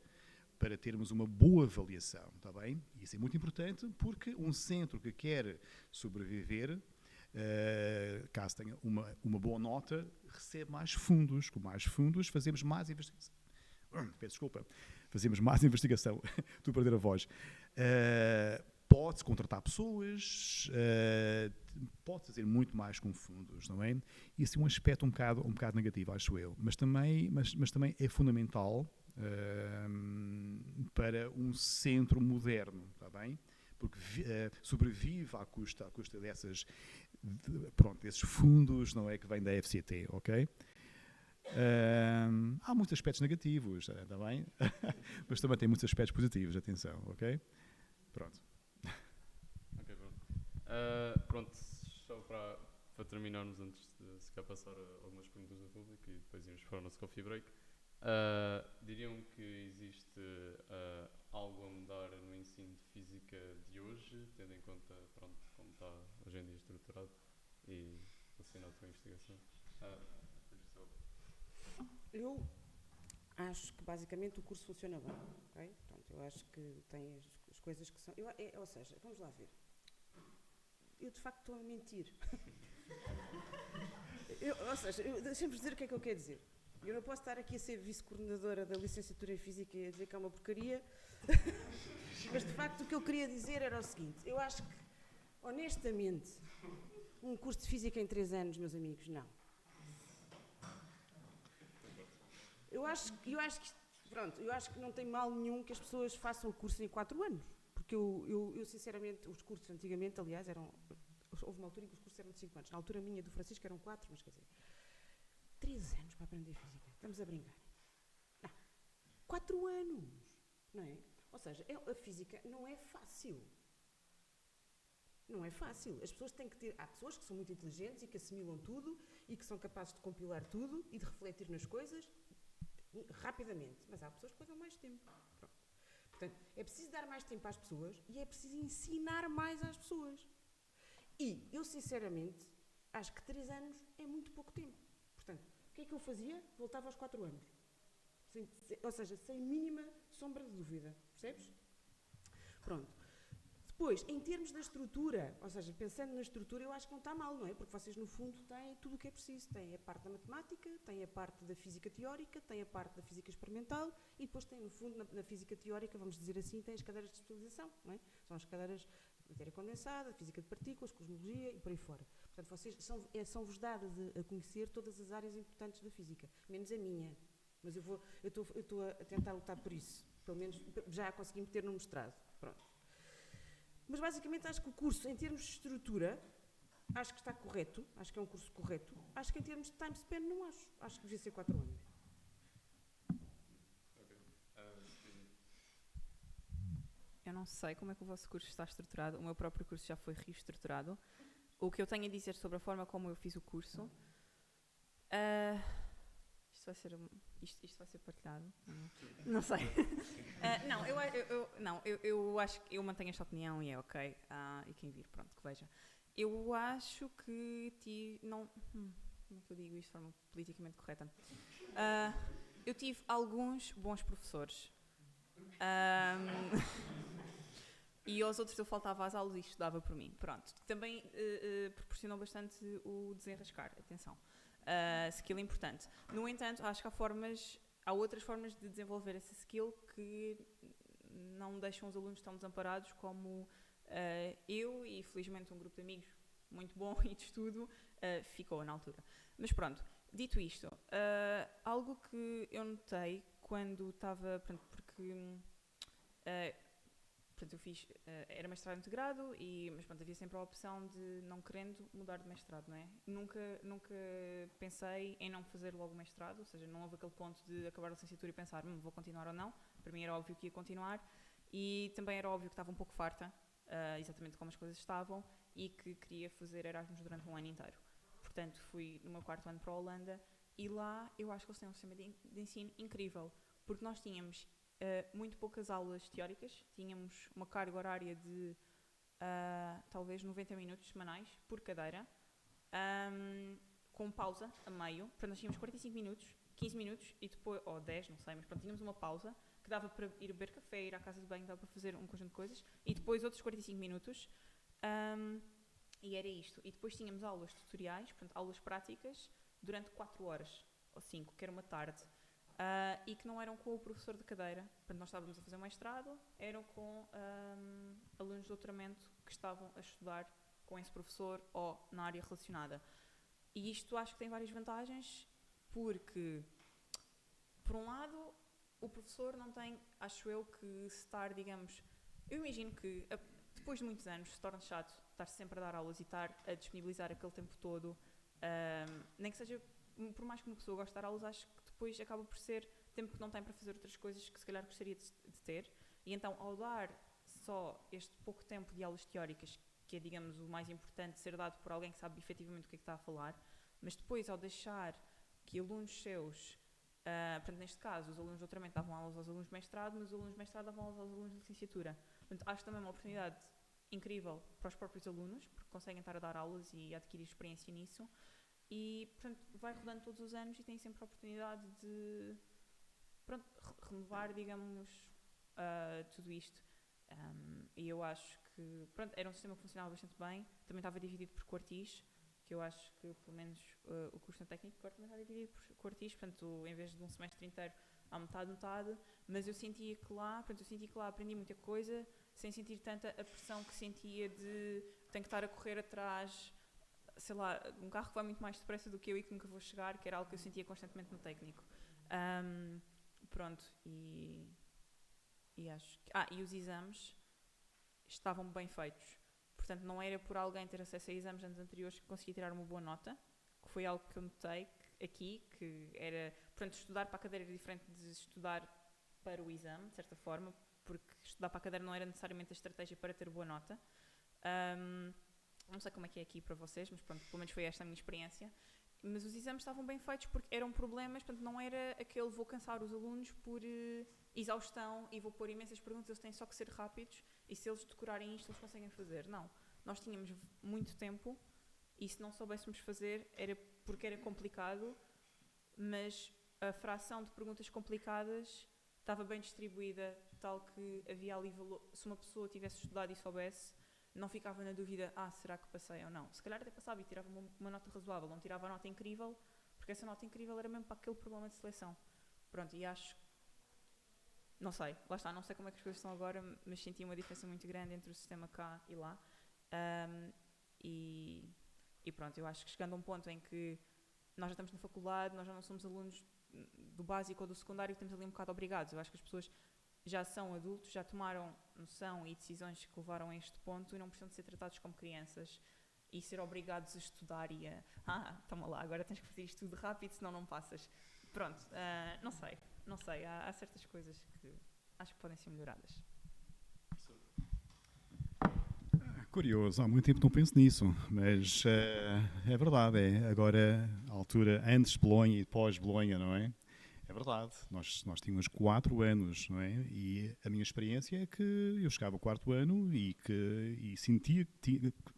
para termos uma boa avaliação, está bem? Isso é muito importante porque um centro que quer sobreviver, caso tenha uma boa nota, recebe mais fundos. Com mais fundos fazemos mais investigação. Peço desculpa. Fazemos mais investigação. Estou a perder a voz. Pode-se contratar pessoas, pode fazer muito mais com fundos, não é? Isso é um aspecto um bocado negativo, acho eu. Mas também é fundamental para um centro moderno, está bem? Porque sobrevive à custa desses fundos, não é? Que vêm da FCT, ok? Há muitos aspectos negativos, está bem? Mas também tem muitos aspectos positivos, atenção, ok? Pronto. Ok, pronto. Pronto, só para terminarmos, antes de se calhar passar a algumas perguntas do público e depois irmos para o nosso coffee break, diriam que existe algo a mudar no ensino de física de hoje, tendo em conta, pronto, como está hoje em dia estruturado e relacionado com a investigação? Eu acho que basicamente o curso funciona bem, ok? Pronto, eu acho que tem as coisas que são... ou seja, vamos lá ver. Eu de facto estou a mentir. Deixem-me dizer o que é que eu quero dizer. Eu não posso estar aqui a ser vice-coordenadora da licenciatura em Física e a dizer que é uma porcaria, mas de facto o que eu queria dizer era o seguinte: eu acho que, honestamente, um curso de Física em 3 anos, meus amigos, não. Eu acho que não tem mal nenhum que as pessoas façam o curso em 4 anos, porque eu sinceramente, os cursos antigamente, aliás, houve uma altura em que os cursos eram de 5 anos, na altura minha do Francisco eram 4, mas quer dizer, 3 anos para aprender Física, estamos a brincar. Não, 4 anos, não é? Ou seja, a Física não é fácil. Não é fácil. As pessoas têm que ter... Há pessoas que são muito inteligentes e que assimilam tudo e que são capazes de compilar tudo e de refletir nas coisas rapidamente. Mas há pessoas que levam mais tempo. Pronto. Portanto, é preciso dar mais tempo às pessoas e é preciso ensinar mais às pessoas. E eu, sinceramente, acho que 3 anos é muito pouco tempo. Portanto, o que é que eu fazia? Voltava aos 4 anos. Ou seja, sem mínima sombra de dúvida. Percebes? Pronto. Depois, em termos da estrutura, ou seja, pensando na estrutura, eu acho que não está mal, não é? Porque vocês, no fundo, têm tudo o que é preciso. Têm a parte da matemática, têm a parte da física teórica, têm a parte da física experimental e depois têm, no fundo, na física teórica, vamos dizer assim, têm as cadeiras de especialização, não é? São as cadeiras de matéria condensada, física de partículas, cosmologia e por aí fora. Portanto, vocês são-vos dadas a conhecer todas as áreas importantes da física, menos a minha. Mas eu estou a tentar lutar por isso. Pelo menos já a consegui meter no mestrado. Pronto. Mas basicamente acho que o curso, em termos de estrutura, acho que está correto, acho que é um curso correto. Acho que em termos de time span não acho. Acho que devia ser 4 anos. Eu não sei como é que o vosso curso está estruturado. O meu próprio curso já foi reestruturado. O que eu tenho a dizer sobre a forma como eu fiz o curso... isto vai ser partilhado? Não sei. Eu acho que eu mantenho esta opinião e é ok. E quem vir, pronto, que veja. Eu acho que como é que eu digo isto de forma politicamente correta? Eu tive alguns bons professores. E aos outros eu faltava às aulas e estudava por mim. Pronto. Também proporcionou bastante o desenrascar. Atenção. Skill importante. No entanto, acho que há outras formas de desenvolver essa skill que não deixam os alunos tão desamparados como eu e, felizmente, um grupo de amigos muito bom e de estudo ficou na altura. Mas pronto, dito isto, algo que eu notei quando estava, porque eu fiz, era mestrado integrado, mas pronto, havia sempre a opção de, não querendo, mudar de mestrado, não é? Nunca pensei em não fazer logo o mestrado, ou seja, não houve aquele ponto de acabar a licenciatura e pensar, vou continuar ou não. Para mim era óbvio que ia continuar e também era óbvio que estava um pouco farta, exatamente como as coisas estavam, e que queria fazer Erasmus durante um ano inteiro. Portanto, fui no meu 4º ano para a Holanda e lá eu acho que eles têm um sistema de ensino incrível, porque nós tínhamos muito poucas aulas teóricas, tínhamos uma carga horária de talvez 90 minutos semanais por cadeira, com pausa a meio. Portanto, nós tínhamos 45 minutos, 15 minutos e depois, ou 10, não sei, mas pronto, tínhamos uma pausa que dava para ir beber café, ir à casa de banho, dava para fazer um conjunto de coisas e depois outros 45 minutos. E era isto. E depois tínhamos aulas tutoriais, portanto, aulas práticas durante 4 horas ou 5, que era uma tarde. E que não eram com o professor de cadeira. Portanto, nós estávamos a fazer um mestrado, eram com alunos de doutoramento que estavam a estudar com esse professor ou na área relacionada. E isto acho que tem várias vantagens, porque, por um lado, o professor não tem, acho eu, que estar, digamos... Eu imagino que, depois de muitos anos, se torna chato estar sempre a dar aulas e estar a disponibilizar aquele tempo todo, nem que seja, por mais que uma pessoa goste de dar aulas, acho que depois acaba por ser tempo que não tem para fazer outras coisas que se calhar gostaria de ter. E então, ao dar só este pouco tempo de aulas teóricas, que é, digamos, o mais importante, ser dado por alguém que sabe efetivamente o que é que está a falar, mas depois, ao deixar que alunos seus, portanto, neste caso, os alunos de doutoramento davam aulas aos alunos de mestrado, mas os alunos de mestrado davam aulas aos alunos de licenciatura. Portanto, acho também uma oportunidade incrível para os próprios alunos, porque conseguem estar a dar aulas e adquirir experiência nisso. E, portanto, vai rodando todos os anos e tem sempre a oportunidade de renovar, digamos, tudo isto. E eu acho que, era um sistema que funcionava bastante bem. Também estava dividido por quartis, que eu acho que, pelo menos, o curso na técnica agora também está dividido por quartis. Portanto, em vez de um semestre inteiro, há metade. Mas eu sentia que lá aprendi muita coisa, sem sentir tanta a pressão que sentia de tenho que estar a correr atrás, sei lá, um carro que vai muito mais depressa do que eu e que nunca vou chegar, que era algo que eu sentia constantemente no técnico. E acho que... e os exames estavam bem feitos. Portanto, não era por alguém ter acesso a exames anos anteriores que conseguia tirar uma boa nota, que foi algo que eu notei aqui, que era... Portanto, estudar para a cadeira era diferente de estudar para o exame, de certa forma, porque estudar para a cadeira não era necessariamente a estratégia para ter boa nota. Não sei como é que é aqui para vocês, mas pronto, pelo menos foi esta a minha experiência. Mas os exames estavam bem feitos porque eram problemas, portanto não era aquele vou cansar os alunos por exaustão e vou pôr imensas perguntas, eles têm só que ser rápidos e se eles decorarem isto eles conseguem fazer. Não, nós tínhamos muito tempo e se não soubéssemos fazer era porque era complicado, mas a fração de perguntas complicadas estava bem distribuída, tal que havia ali valor. Se uma pessoa tivesse estudado e soubesse, não ficava na dúvida, será que passei ou não? Se calhar até passava e tirava uma nota razoável, não tirava a nota incrível, porque essa nota incrível era mesmo para aquele problema de seleção. Pronto, e acho, não sei, lá está, não sei como é que as coisas estão agora, mas senti uma diferença muito grande entre o sistema cá e lá. E pronto, eu acho que chegando a um ponto em que nós já estamos na faculdade, nós já não somos alunos do básico ou do secundário, estamos ali um bocado obrigados. Eu acho que as pessoas já são adultos, já tomaram noção e decisões que levaram a este ponto e não precisam de ser tratados como crianças e ser obrigados a estudar e toma lá, agora tens que fazer isto tudo rápido, senão não passas. Pronto, não sei, há certas coisas que acho que podem ser melhoradas. Curioso, há muito tempo não penso nisso, mas é verdade, agora a altura antes de Bolonha e pós-Bolonha, não é? É verdade, nós tínhamos 4 anos, não é? E a minha experiência é que eu chegava ao 4º ano e sentia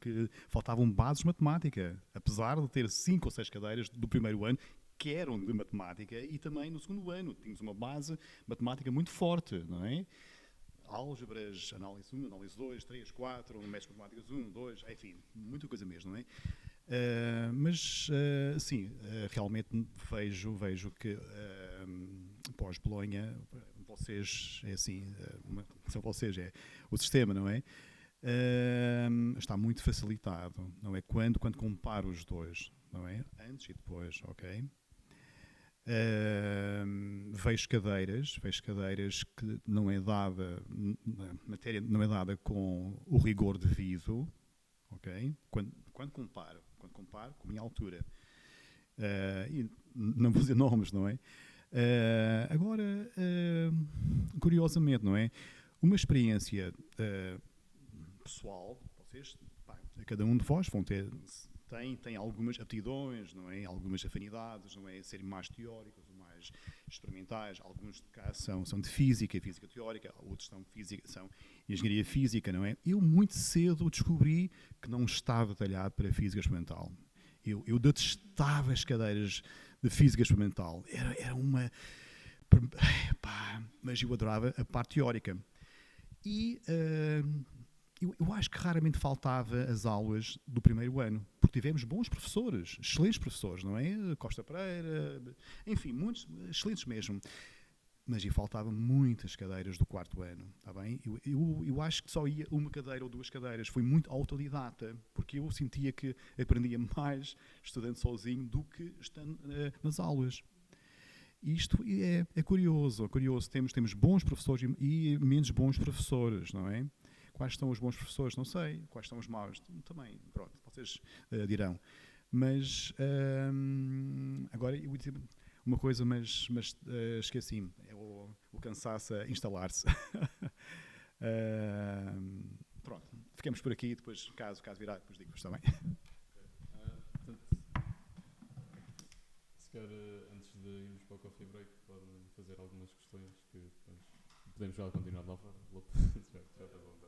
que faltavam bases de matemática, apesar de ter 5 ou 6 cadeiras do primeiro ano que eram de matemática e também no 2º ano tínhamos uma base matemática muito forte, não é? Álgebras, análise 1, análise 2, 3, 4, métodos matemáticas 1, 2, enfim, muita coisa mesmo, não é? Sim, realmente vejo que pós-Bolonha, vocês, é assim, são vocês, é o sistema, não é? Está muito facilitado, não é? Quando comparo os dois, não é? Antes e depois, ok? Vejo cadeiras que não é dada, a matéria não é dada com o rigor devido, ok? Quando comparo com a minha altura, e não vou dizer nomes, não é? Agora, curiosamente, não é? Uma experiência pessoal, vocês, cada um de vós vão ter... Tem algumas aptidões, não é? Algumas afinidades, não é? Serem mais teóricos ou mais experimentais. Alguns de cá são de física teórica, outros são engenharia física, não é? Eu muito cedo descobri que não estava talhado para física experimental. Eu detestava as cadeiras de física experimental. Era uma... mas eu adorava a parte teórica. E... Eu acho que raramente faltava as aulas do primeiro ano, porque tivemos bons professores, excelentes professores, não é? Costa Pereira, enfim, muitos, excelentes mesmo. Mas faltavam muitas cadeiras do 4º ano, está bem? Eu acho que só ia uma cadeira ou 2 cadeiras, foi muito autodidata, porque eu sentia que aprendia mais estudando sozinho do que estando nas aulas. Isto é curioso. Temos bons professores e menos bons professores, não é? Quais são os bons professores? Não sei. Quais são os maus? Também, pronto, vocês dirão. Mas, agora, eu vou dizer uma coisa, mas esqueci-me. É o cansaço a instalar-se. Pronto, ficamos por aqui. Depois, caso virar, depois digo-vos, está bem? Se calhar, antes de irmos para o coffee break, podem fazer algumas questões que depois podemos já continuar lá fora. Já está bom.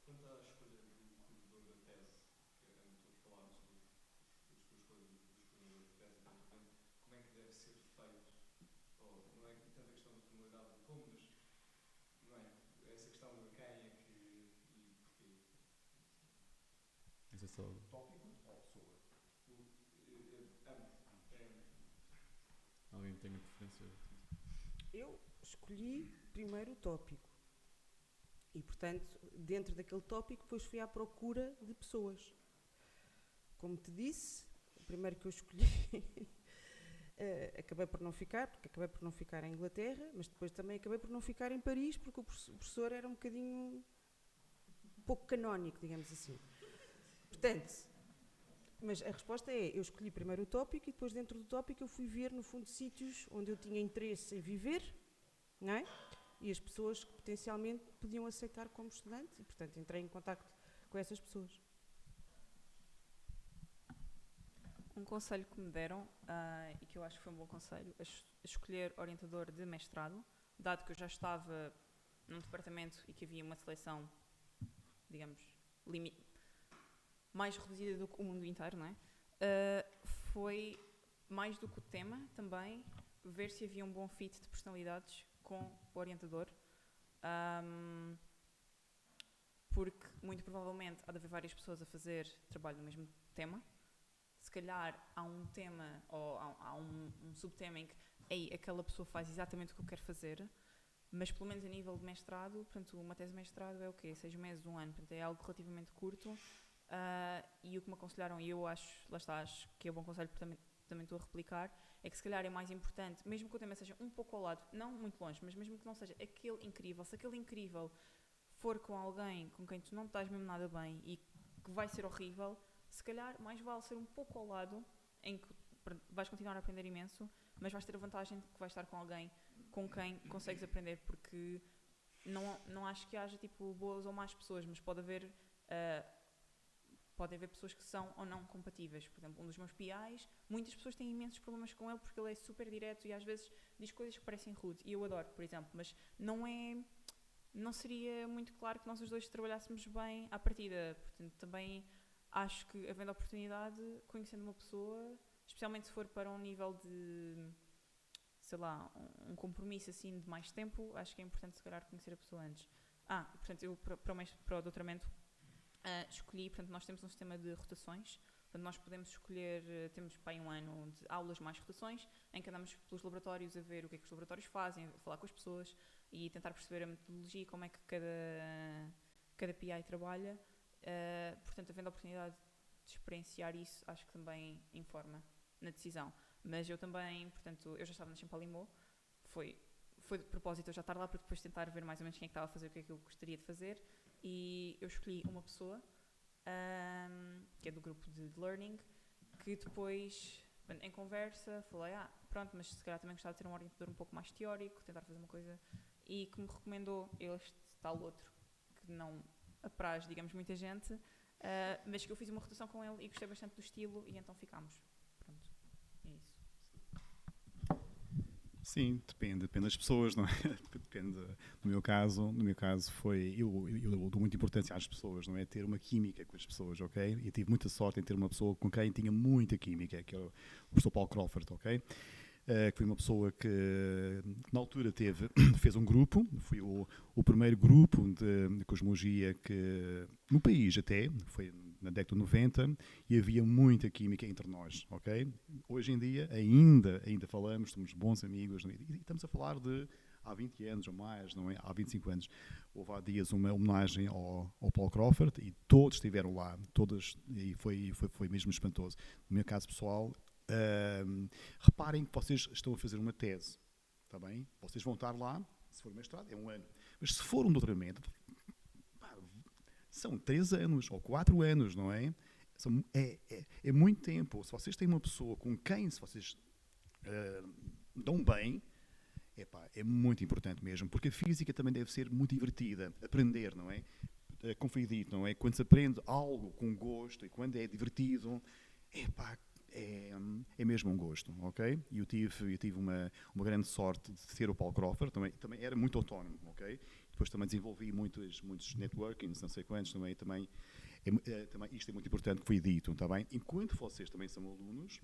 Quanto à escolha do coordenador da tese, que todos falámos dos coordenadores de tese, como é que deve ser feito? Ou não é tanto a questão da formalidade do como, mas não é? Essa questão de quem é que e porquê? Isso é só... Tópico ou pessoa? Ambos. Alguém tem a preferência? Eu escolhi primeiro o tópico. E, portanto, dentro daquele tópico, depois fui à procura de pessoas. Como te disse, o primeiro que eu escolhi, acabei por não ficar, porque acabei por não ficar em Inglaterra, mas depois também acabei por não ficar em Paris, porque o professor era um bocadinho pouco canónico, digamos assim. Portanto, mas a resposta é, eu escolhi primeiro o tópico e depois dentro do tópico eu fui ver, no fundo, sítios onde eu tinha interesse em viver, não é? E as pessoas que potencialmente podiam aceitar como estudante e, portanto, entrei em contacto com essas pessoas. Um conselho que me deram, e que eu acho que foi um bom conselho, é escolher orientador de mestrado, dado que eu já estava num departamento e que havia uma seleção, digamos, mais reduzida do que o mundo inteiro, não é? Foi mais do que o tema também, ver se havia um bom fit de personalidades com o orientador, porque muito provavelmente há de haver várias pessoas a fazer trabalho no mesmo tema. Se calhar há um tema ou há um subtema em que aquela pessoa faz exatamente o que eu quero fazer, mas pelo menos a nível de mestrado, portanto, uma tese de mestrado é o quê? 6 meses, 1 ano, portanto é algo relativamente curto. E o que me aconselharam, e eu acho que é um bom conselho, porque também estou a replicar, é que se calhar é mais importante, mesmo que o tema seja um pouco ao lado, não muito longe, mas mesmo que não seja aquele incrível, se aquele incrível for com alguém com quem tu não estás mesmo nada bem e que vai ser horrível, se calhar mais vale ser um pouco ao lado, em que vais continuar a aprender imenso, mas vais ter a vantagem de que vais estar com alguém com quem consegues aprender, porque não acho que haja tipo boas ou más pessoas, mas pode haver pessoas que são ou não compatíveis. Por exemplo, um dos meus PIs, muitas pessoas têm imensos problemas com ele porque ele é super direto e às vezes diz coisas que parecem rude, e eu adoro, por exemplo, mas não seria muito claro que nós os dois trabalhássemos bem à partida. Portanto, também acho que, havendo a oportunidade, conhecendo uma pessoa, especialmente se for para um nível de, sei lá, um compromisso assim de mais tempo, acho que é importante se calhar conhecer a pessoa antes. Portanto, eu para o doutoramento escolhi, portanto, nós temos um sistema de rotações, portanto, nós podemos escolher, temos para aí 1 ano de aulas mais rotações, em que andamos pelos laboratórios a ver o que é que os laboratórios fazem, a falar com as pessoas e tentar perceber a metodologia e como é que cada PI trabalha. Portanto, havendo a oportunidade de experienciar isso, acho que também informa na decisão. Mas eu também, portanto, eu já estava na Champalimau, foi de propósito eu já estar lá para depois tentar ver mais ou menos quem é que estava a fazer o que é que eu gostaria de fazer, e eu escolhi uma pessoa que é do grupo de learning, que depois, em conversa, falei, pronto, mas se calhar também gostava de ter um orientador um pouco mais teórico, tentar fazer uma coisa, e que me recomendou este tal outro, que não apraz, digamos, muita gente, mas que eu fiz uma rotação com ele e gostei bastante do estilo, e então ficámos. Pronto, é isso. Sim, depende das pessoas, não é? Depende. No meu caso foi, eu dou muita importância às pessoas, não é? Ter uma química com as pessoas, ok? E tive muita sorte em ter uma pessoa com quem tinha muita química, que é o professor Paul Crawford, ok? Que foi uma pessoa que na altura fez um grupo, foi o primeiro grupo de cosmologia que no país até, foi na década de 90, e havia muita química entre nós, ok? Hoje em dia ainda falamos, somos bons amigos, e estamos a falar de há 20 anos ou mais, não é? Há 25 anos. Houve há dias uma homenagem ao Paul Crawford e todos estiveram lá, e foi mesmo espantoso. No meu caso pessoal, reparem que vocês estão a fazer uma tese, está bem? Vocês vão estar lá, se for mestrado, é 1 ano. Mas se for um doutoramento, são 3 anos ou 4 anos, não é? É muito tempo. Se vocês têm uma pessoa com quem se vocês dão bem, é muito importante mesmo, porque a física também deve ser muito divertida. Aprender, não é? Como foi dito, não é? Quando se aprende algo com gosto e quando é divertido, é mesmo um gosto, ok? E eu tive uma grande sorte de ter o Paul Crawford, também era muito autónomo, ok? Depois também desenvolvi muitos networkings, não sei quantos, também isto é muito importante que foi dito, está bem? Enquanto vocês também são alunos,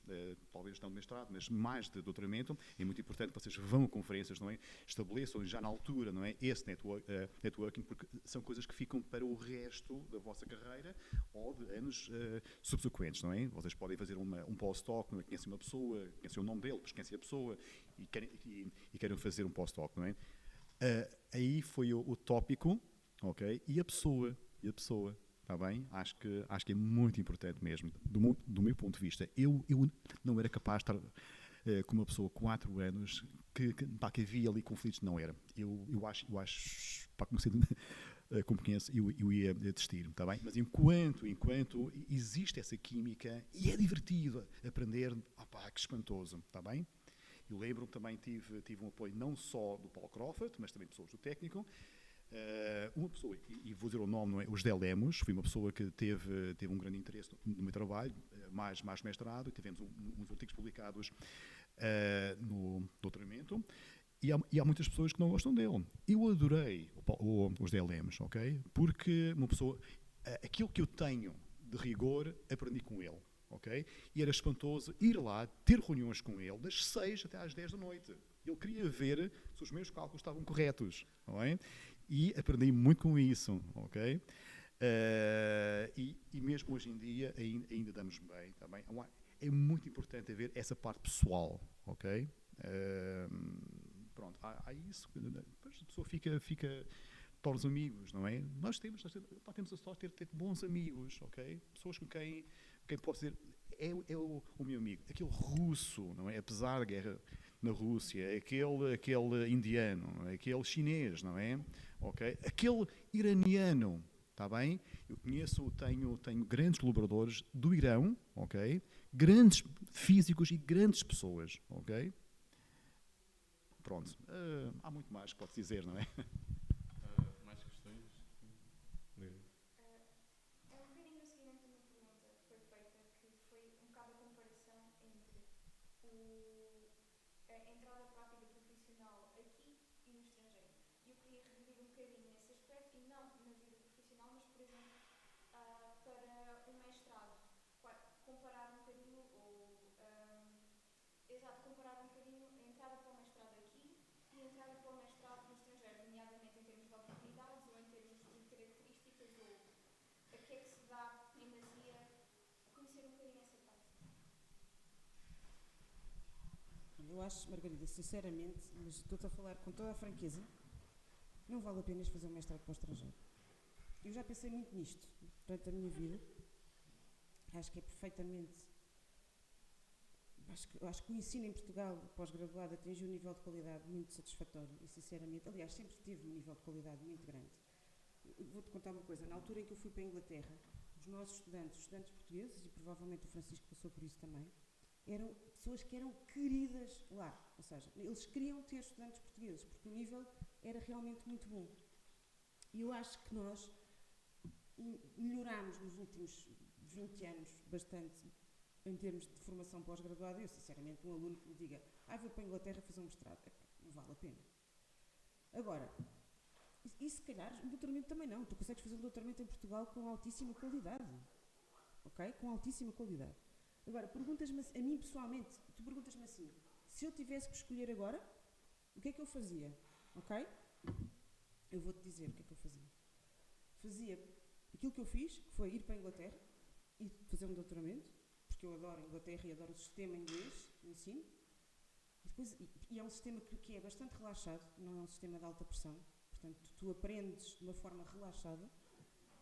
talvez não de mestrado, mas mais de doutoramento, é muito importante que vocês vão a conferências, não é? Estabeleçam já na altura, não é? Esse networking, porque são coisas que ficam para o resto da vossa carreira ou de anos subsequentes, não é? Vocês podem fazer um postdoc, não é? Conhecem uma pessoa, conhecem o nome dele, depois conhecem a pessoa e querem fazer um postdoc, não é? Aí foi o tópico, ok? E a pessoa, está bem? Acho que é muito importante mesmo. Do meu ponto de vista, eu não era capaz de estar com uma pessoa 4 anos que havia ali conflitos. Não era. Eu acho como conheço, eu ia desistir, está bem? Mas enquanto existe essa química e é divertido aprender, que espantoso, está bem? Eu lembro-me também tive um apoio não só do Paul Crawford, mas também pessoas do técnico. Uma pessoa, e vou dizer o nome, não é? O José Lemos, foi uma pessoa que teve um grande interesse no meu trabalho, mais mestrado, e tivemos uns artigos publicados no doutoramento, e há muitas pessoas que não gostam dele. Eu adorei o José Lemos, ok? Porque uma pessoa, aquilo que eu tenho de rigor, aprendi com ele. Okay? E era espantoso ir lá, ter reuniões com ele, das 6 até às 10 da noite. Ele queria ver se os meus cálculos estavam corretos, não é? E aprendi muito com isso, ok? E mesmo hoje em dia ainda damos bem, tá bem? É muito importante haver essa parte pessoal, ok? Pronto, há isso, depois a pessoa fica para os amigos, não é? Nós temos a sorte de ter bons amigos, ok? Pessoas com quem posso dizer, é o meu amigo, aquele russo, não é? Apesar da guerra na Rússia, aquele indiano, não é? Aquele chinês, não é? Ok? Aquele iraniano, está bem? Eu tenho grandes colaboradores do Irão, ok? Grandes físicos e grandes pessoas, ok? Pronto, há muito mais que pode dizer, não é? Mais questões? É um bocadinho no seguimento de uma pergunta que foi feita, que foi um bocado a comparação entre a entrada prática profissional aqui e no estrangeiro. E eu queria reviver um bocadinho nesse aspecto, e não na vida profissional, mas, por exemplo, para um mestrado, comparar um bocadinho, comparar um bocadinho a entrada para o mestrado aqui e a entrada para o mestrado no estrangeiro, nomeadamente em termos de oportunidades ou em termos de características ou a que é que se dá primazia, conhecer um bocadinho essa parte. Eu acho, Margarida, sinceramente, mas estou-te a falar com toda a franqueza, não vale a pena fazer um mestrado para o estrangeiro. Eu já pensei muito nisto durante a minha vida. Acho que é perfeitamente... Acho que o ensino em Portugal, pós-graduado, atingiu um nível de qualidade muito satisfatório e, sinceramente, aliás, sempre teve um nível de qualidade muito grande. Vou-te contar uma coisa. Na altura em que eu fui para a Inglaterra, os nossos estudantes portugueses, e provavelmente o Francisco passou por isso também, eram pessoas que eram queridas lá. Ou seja, eles queriam ter estudantes portugueses, porque o nível era realmente muito bom. E eu acho que nós melhorámos nos últimos 20 anos bastante em termos de formação pós-graduada. Eu, sinceramente, um aluno que me diga vou para a Inglaterra fazer um mestrado, não vale a pena. Agora, e se calhar um doutoramento também não. Tu consegues fazer um doutoramento em Portugal com altíssima qualidade. Ok? Com altíssima qualidade. Agora, perguntas-me a mim pessoalmente, tu perguntas-me assim, se eu tivesse que escolher agora, o que é que eu fazia? Ok? Eu vou-te dizer o que é que eu fazia. Fazia aquilo que eu fiz, que foi ir para a Inglaterra e fazer um doutoramento, porque eu adoro a Inglaterra e adoro o sistema inglês de ensino. E é um sistema que é bastante relaxado, não é um sistema de alta pressão. Portanto, tu aprendes de uma forma relaxada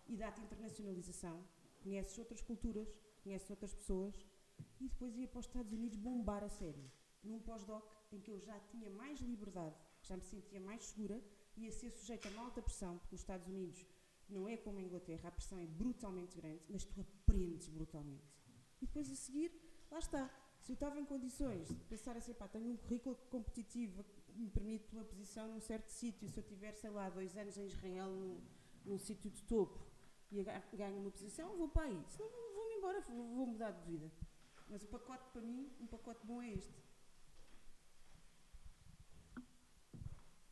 e dá-te internacionalização, conheces outras culturas, conheces outras pessoas, e depois ia para os Estados Unidos bombar a sério. Num pós-doc em que eu já tinha mais liberdade, já me sentia mais segura, ia ser sujeita a uma alta pressão, porque nos Estados Unidos não é como a Inglaterra, a pressão é brutalmente grande, mas tu aprendes brutalmente. E depois a seguir, lá está. Se eu estava em condições de pensar assim, tenho um currículo competitivo que me permite uma posição num certo sítio, se eu tiver, 2 anos em Israel, num sítio de topo, e ganho uma posição, vou para aí. Senão vou-me embora, vou mudar de vida. Mas o pacote, para mim, um pacote bom é este.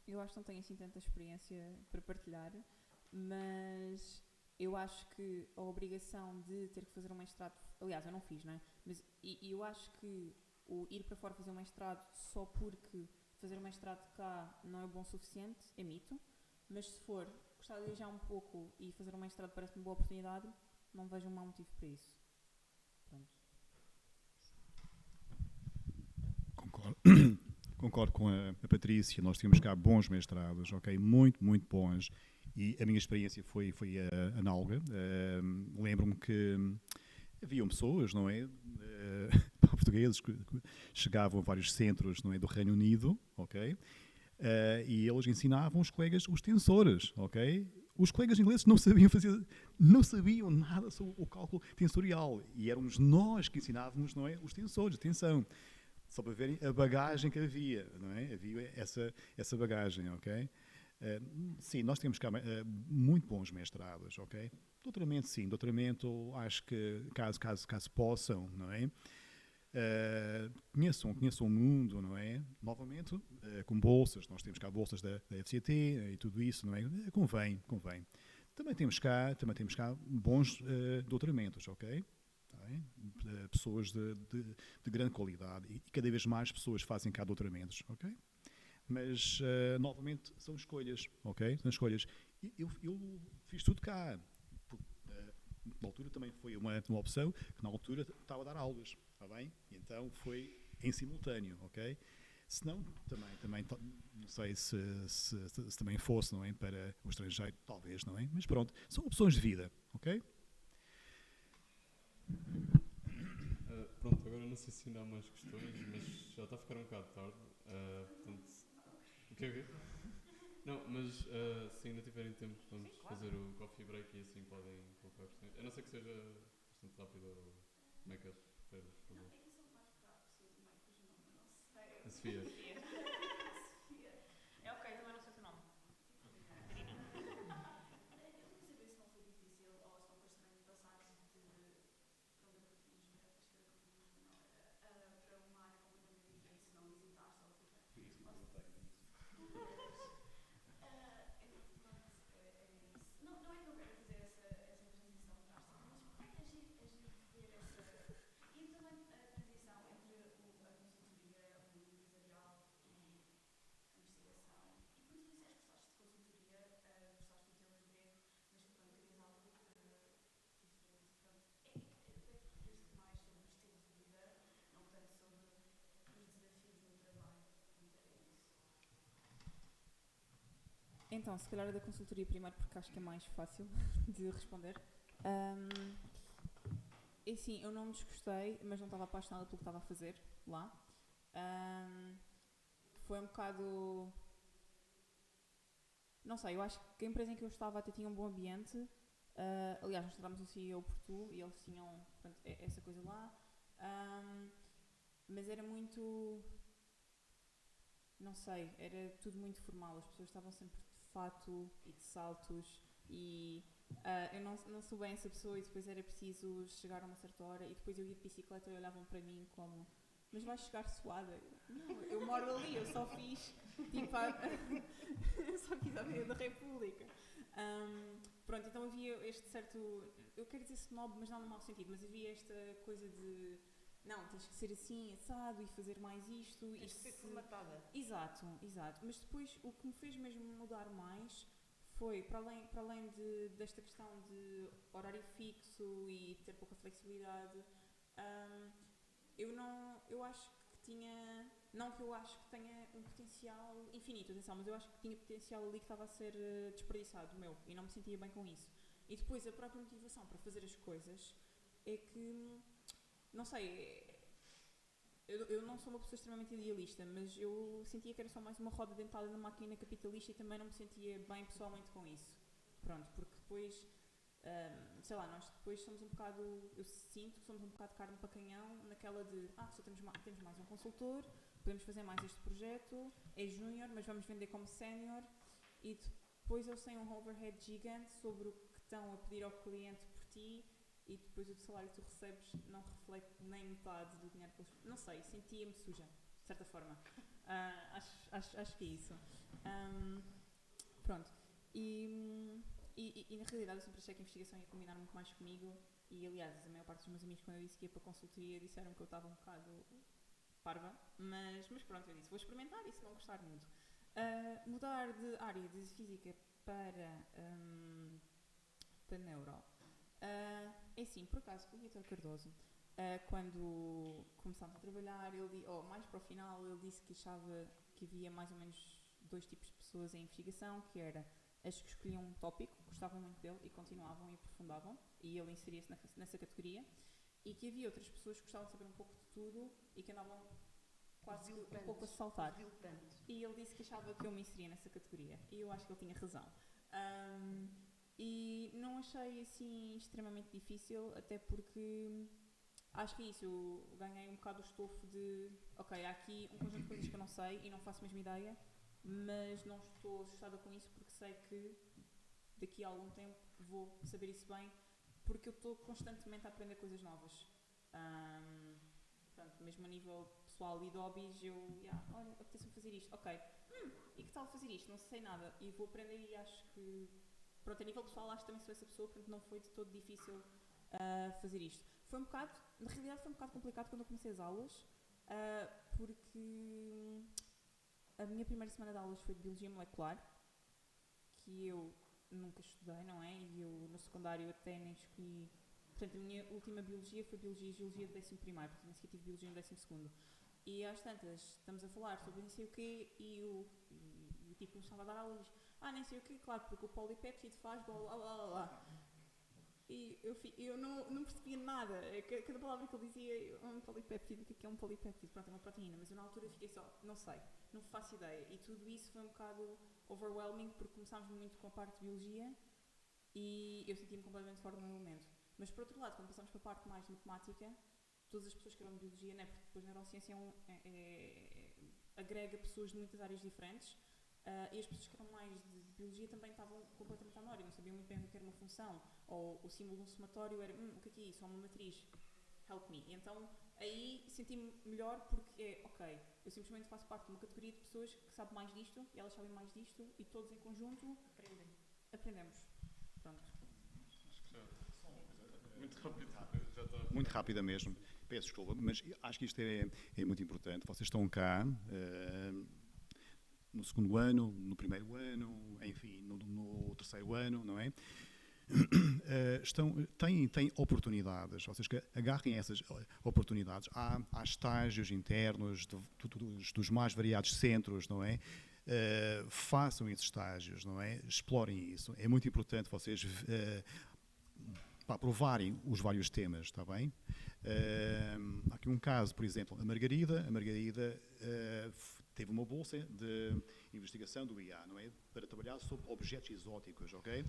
Eu acho que não tenho assim tanta experiência para partilhar, mas eu acho que a obrigação de ter que fazer um mestrado, aliás, eu não fiz, não é? Mas eu acho que o ir para fora fazer um mestrado só porque fazer um mestrado cá não é bom o suficiente, é mito, mas se for gostar de viajar um pouco e fazer um mestrado parece-me boa oportunidade, não vejo um mau motivo para isso. Pronto. Concordo com a Patrícia, nós temos cá bons mestrados, ok? Muito, muito bons. E a minha experiência foi análoga. Lembro-me que haviam pessoas, não é? Portugueses que chegavam a vários centros, não é? Do Reino Unido, ok? E eles ensinavam os colegas os tensores, ok? Os colegas ingleses não sabiam nada sobre o cálculo tensorial. E éramos nós que ensinávamos, não é? Os tensores, atenção. Só para verem a bagagem que havia, não é? Havia essa bagagem, ok? Sim, nós temos cá muito bons mestrados, ok? Doutoramento, sim. Doutoramento, acho que caso possam, não é? Conheçam o mundo, não é? Novamente, com bolsas. Nós temos cá bolsas da FCT e tudo isso, não é? Convém. Também temos cá bons doutoramentos, ok? Pessoas de grande qualidade e cada vez mais pessoas fazem cá doutoramentos, ok? Mas, novamente, são escolhas, ok? São escolhas. E eu fiz tudo cá. Na altura também foi uma opção, que na altura estava a dar aulas, está bem? E então foi em simultâneo, ok? Se não, também não sei se também fosse, não é? Para o estrangeiro, talvez, não é? Mas pronto, são opções de vida, ok? Pronto, agora não sei se ainda há mais questões, mas já está a ficar um bocado tarde. Portanto, o quê? Não, mas se ainda tiverem tempo, vamos fazer o coffee break e assim podem colocar questões. A não ser que seja bastante rápido ou como é que preferes fazer? É que eu sou mais para a pessoa do meio cujo nome eu não sei. A Sofia. Sofia. É ok, também não sei o teu nome. Eu queria saber se não foi difícil ou se não foste também passar de pronto, a cartologia, acho que era cartologia, não era, para uma área completamente diferente, se não hesitaste ou Não, não é que eu quero fazer essa transição drástica, mas é agir ver essa. E também a transição entre a consultoria, o mundo empresarial e a investigação. E por isso disseste que gostaste de consultoria, gostaste do teu emprego, mas que pronto, querias algo diferente. Pronto, até referiste mais sobre o estilo de vida, não tanto sobre os desafios no trabalho. Portanto, era isso. Então, se calhar a da consultoria primeiro, porque acho que é mais fácil de responder. E sim, eu não me desgostei, mas não estava apaixonada pelo que estava a fazer lá. Foi um bocado... Não sei, eu acho que a empresa em que eu estava até tinha um bom ambiente. Aliás, nós tratámos o CEO por tu e eles tinham pronto, essa coisa lá. Mas era muito... Não sei, era tudo muito formal. As pessoas estavam sempre de fato e de saltos e eu não sou bem essa pessoa e depois era preciso chegar a uma certa hora e depois eu ia de bicicleta e olhavam para mim como mas vais chegar suada? Não, eu moro ali, eu só fiz tipo eu só quis a Avenida da República. Pronto, então havia este certo, eu quero dizer snob, mas não no mau sentido, mas havia esta coisa de não, tens que ser assim, assado e fazer mais isto. Tens que ser formatada. Exato. Mas depois o que me fez mesmo mudar mais foi, para além desta questão de horário fixo e ter pouca flexibilidade, eu acho que tinha, não que eu acho que tenha um potencial infinito, atenção, mas eu acho que tinha potencial ali que estava a ser desperdiçado, meu, e não me sentia bem com isso. E depois a própria motivação para fazer as coisas é que não sei, eu não sou uma pessoa extremamente idealista, mas eu sentia que era só mais uma roda dentada na máquina capitalista e também não me sentia bem pessoalmente com isso. Pronto, porque depois, sei lá, nós depois somos um bocado, eu sinto que somos um bocado carne para canhão naquela de, só temos mais um consultor, podemos fazer mais este projeto, é júnior, mas vamos vender como sénior e depois eles têm um overhead gigante sobre o que estão a pedir ao cliente por ti. E depois o salário que tu recebes não reflete nem metade do dinheiro que eles... Não sei, sentia-me suja, de certa forma. Acho que é isso. Pronto. E na realidade eu sempre achei que a investigação ia combinar muito mais comigo. E aliás, a maior parte dos meus amigos, quando eu disse que ia para a consultoria, disseram que eu estava um bocado parva. Mas pronto, eu disse, vou experimentar e se não gostar muito. Mudar de área de física para neuro. É assim, por acaso, o Vitor Cardoso, quando começámos a trabalhar, mais para o final, ele disse que achava que havia mais ou menos dois tipos de pessoas em investigação, que era as que escolhiam um tópico, gostavam muito dele e continuavam e aprofundavam, e ele inseria-se nessa categoria, e que havia outras pessoas que gostavam de saber um pouco de tudo e que andavam quase um pouco a saltar. E ele disse que achava que eu me inseria nessa categoria, e eu acho que ele tinha razão. E não achei assim extremamente difícil, até porque acho que é isso, eu ganhei um bocado o estofo de ok, há aqui um conjunto de coisas que eu não sei e não faço a mesma ideia, mas não estou assustada com isso porque sei que daqui a algum tempo vou saber isso bem, porque eu estou constantemente a aprender coisas novas. Portanto, mesmo a nível pessoal e de hobbies, olha, apetece-me fazer isto, ok, e que tal fazer isto? Não sei nada, e vou aprender e acho que pronto, a nível pessoal acho que também sou essa pessoa, portanto não foi de todo difícil fazer isto. Na realidade foi um bocado complicado quando eu comecei as aulas, porque minha primeira semana de aulas foi de Biologia Molecular, que eu nunca estudei, não é? E eu no secundário até nem escolhi. Portanto, a minha última Biologia foi Biologia e Geologia de 11º, portanto, nem sequer tive Biologia no 12º. E às tantas, estamos a falar sobre nem sei o quê e o tipo nos estava a dar aula e diz: nem sei o quê, claro, porque o polipéptido faz blá blá blá blá. E eu não percebia nada. Cada palavra que ele dizia, um polipéptido, o que é um polipéptido? Pronto, é uma proteína, mas eu na altura fiquei só, não sei, não faço ideia. E tudo isso foi um bocado overwhelming, porque começámos muito com a parte de biologia e eu senti-me completamente fora do meu momento. Mas por outro lado, quando passamos para a parte mais de matemática, todas as pessoas que eram de biologia, né, porque depois a neurociência agrega pessoas de muitas áreas diferentes, e as pessoas que eram mais de biologia também estavam completamente à memória, não sabiam muito bem o que era uma função, ou o símbolo de um somatório era, o que é isso? É uma matriz, help me. E então aí senti-me melhor porque ok, eu simplesmente faço parte de uma categoria de pessoas que sabem mais disto, e elas sabem mais disto, e todos em conjunto aprendemos. Pronto. Muito rápido. Já está. Muito rápida mesmo. Peço desculpa, mas acho que isto é muito importante. Vocês estão cá no segundo ano, no primeiro ano, enfim, no terceiro ano, não é? Têm oportunidades, vocês que agarrem essas oportunidades. Há estágios internos dos mais variados centros, não é? Façam esses estágios, não é? Explorem isso. É muito importante vocês para provarem os vários temas, está bem? Há aqui um caso, por exemplo, a Margarida teve uma bolsa de investigação do IA, não é? Para trabalhar sobre objetos exóticos, ok?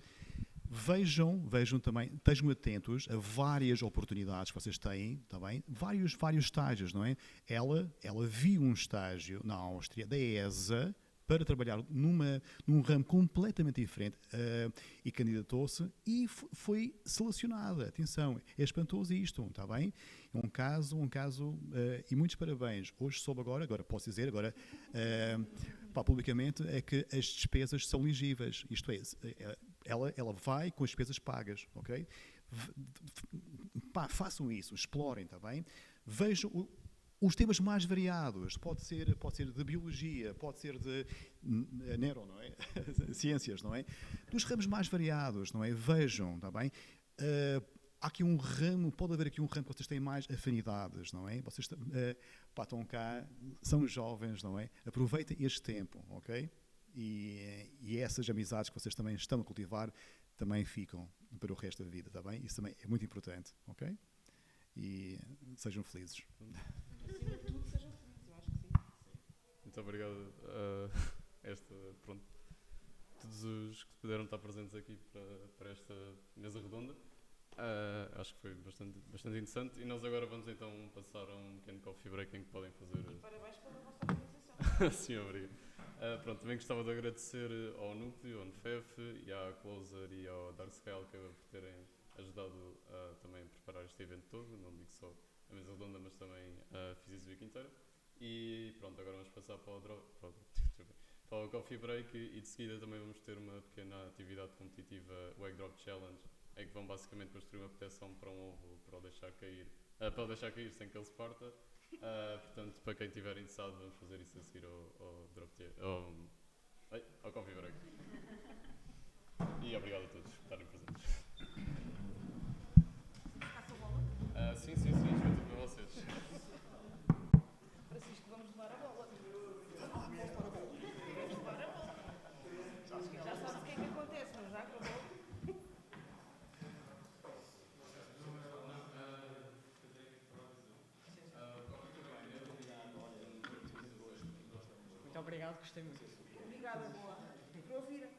Vejam também, estejam atentos a várias oportunidades que vocês têm, está bem? Vários estágios, não é? Ela viu um estágio na Áustria, da ESA, para trabalhar num ramo completamente diferente e candidatou-se e foi selecionada. Atenção, é espantoso isto, está bem? É um caso e muitos parabéns. Hoje soube agora posso dizer, publicamente, é que as despesas são elegíveis. Isto é, ela vai com as despesas pagas, ok? Façam isso, explorem, está bem? Vejam os temas mais variados, pode ser de biologia, pode ser de neuro, não é? Ciências, não é? Dos ramos mais variados, não é? Vejam, está bem? Há aqui um ramo, pode haver aqui um ramo que vocês têm mais afinidades, não é? Vocês estão cá, são jovens, não é? Aproveitem este tempo, ok? E essas amizades que vocês também estão a cultivar também ficam para o resto da vida, está bem? Isso também é muito importante, ok? E sejam felizes. Acima de tudo, sejam felizes, eu acho que sim. Muito obrigado pronto, todos os que puderam estar presentes aqui para esta mesa redonda. Acho que foi bastante interessante e nós agora vamos então passar a um pequeno coffee break em que podem fazer... Parabéns pela vossa organização. Sim, obrigado. Pronto, também gostava de agradecer ao Núcleo, ao NFEF e à Closer e ao Dark Sky Alcaba por terem ajudado também a preparar este evento todo, não digo só a mesa redonda, mas também a Physics Week inteira. E pronto, agora vamos passar para o Coffee Break e de seguida também vamos ter uma pequena atividade competitiva, o Egg Drop Challenge, em que vão basicamente construir uma proteção para um ovo para o deixar cair sem que ele se parta. Portanto, para quem estiver interessado, vamos fazer isso a seguir ao Coffee Break. E obrigado a todos por estarem presentes. Sim, isto vai ter para vocês. Francisco, vamos levar a bola. Vamos levar a bola. Já sabes o que é que acontece, não já acabou? Muito obrigado, gostei muito. Obrigada, boa. Por ouvir.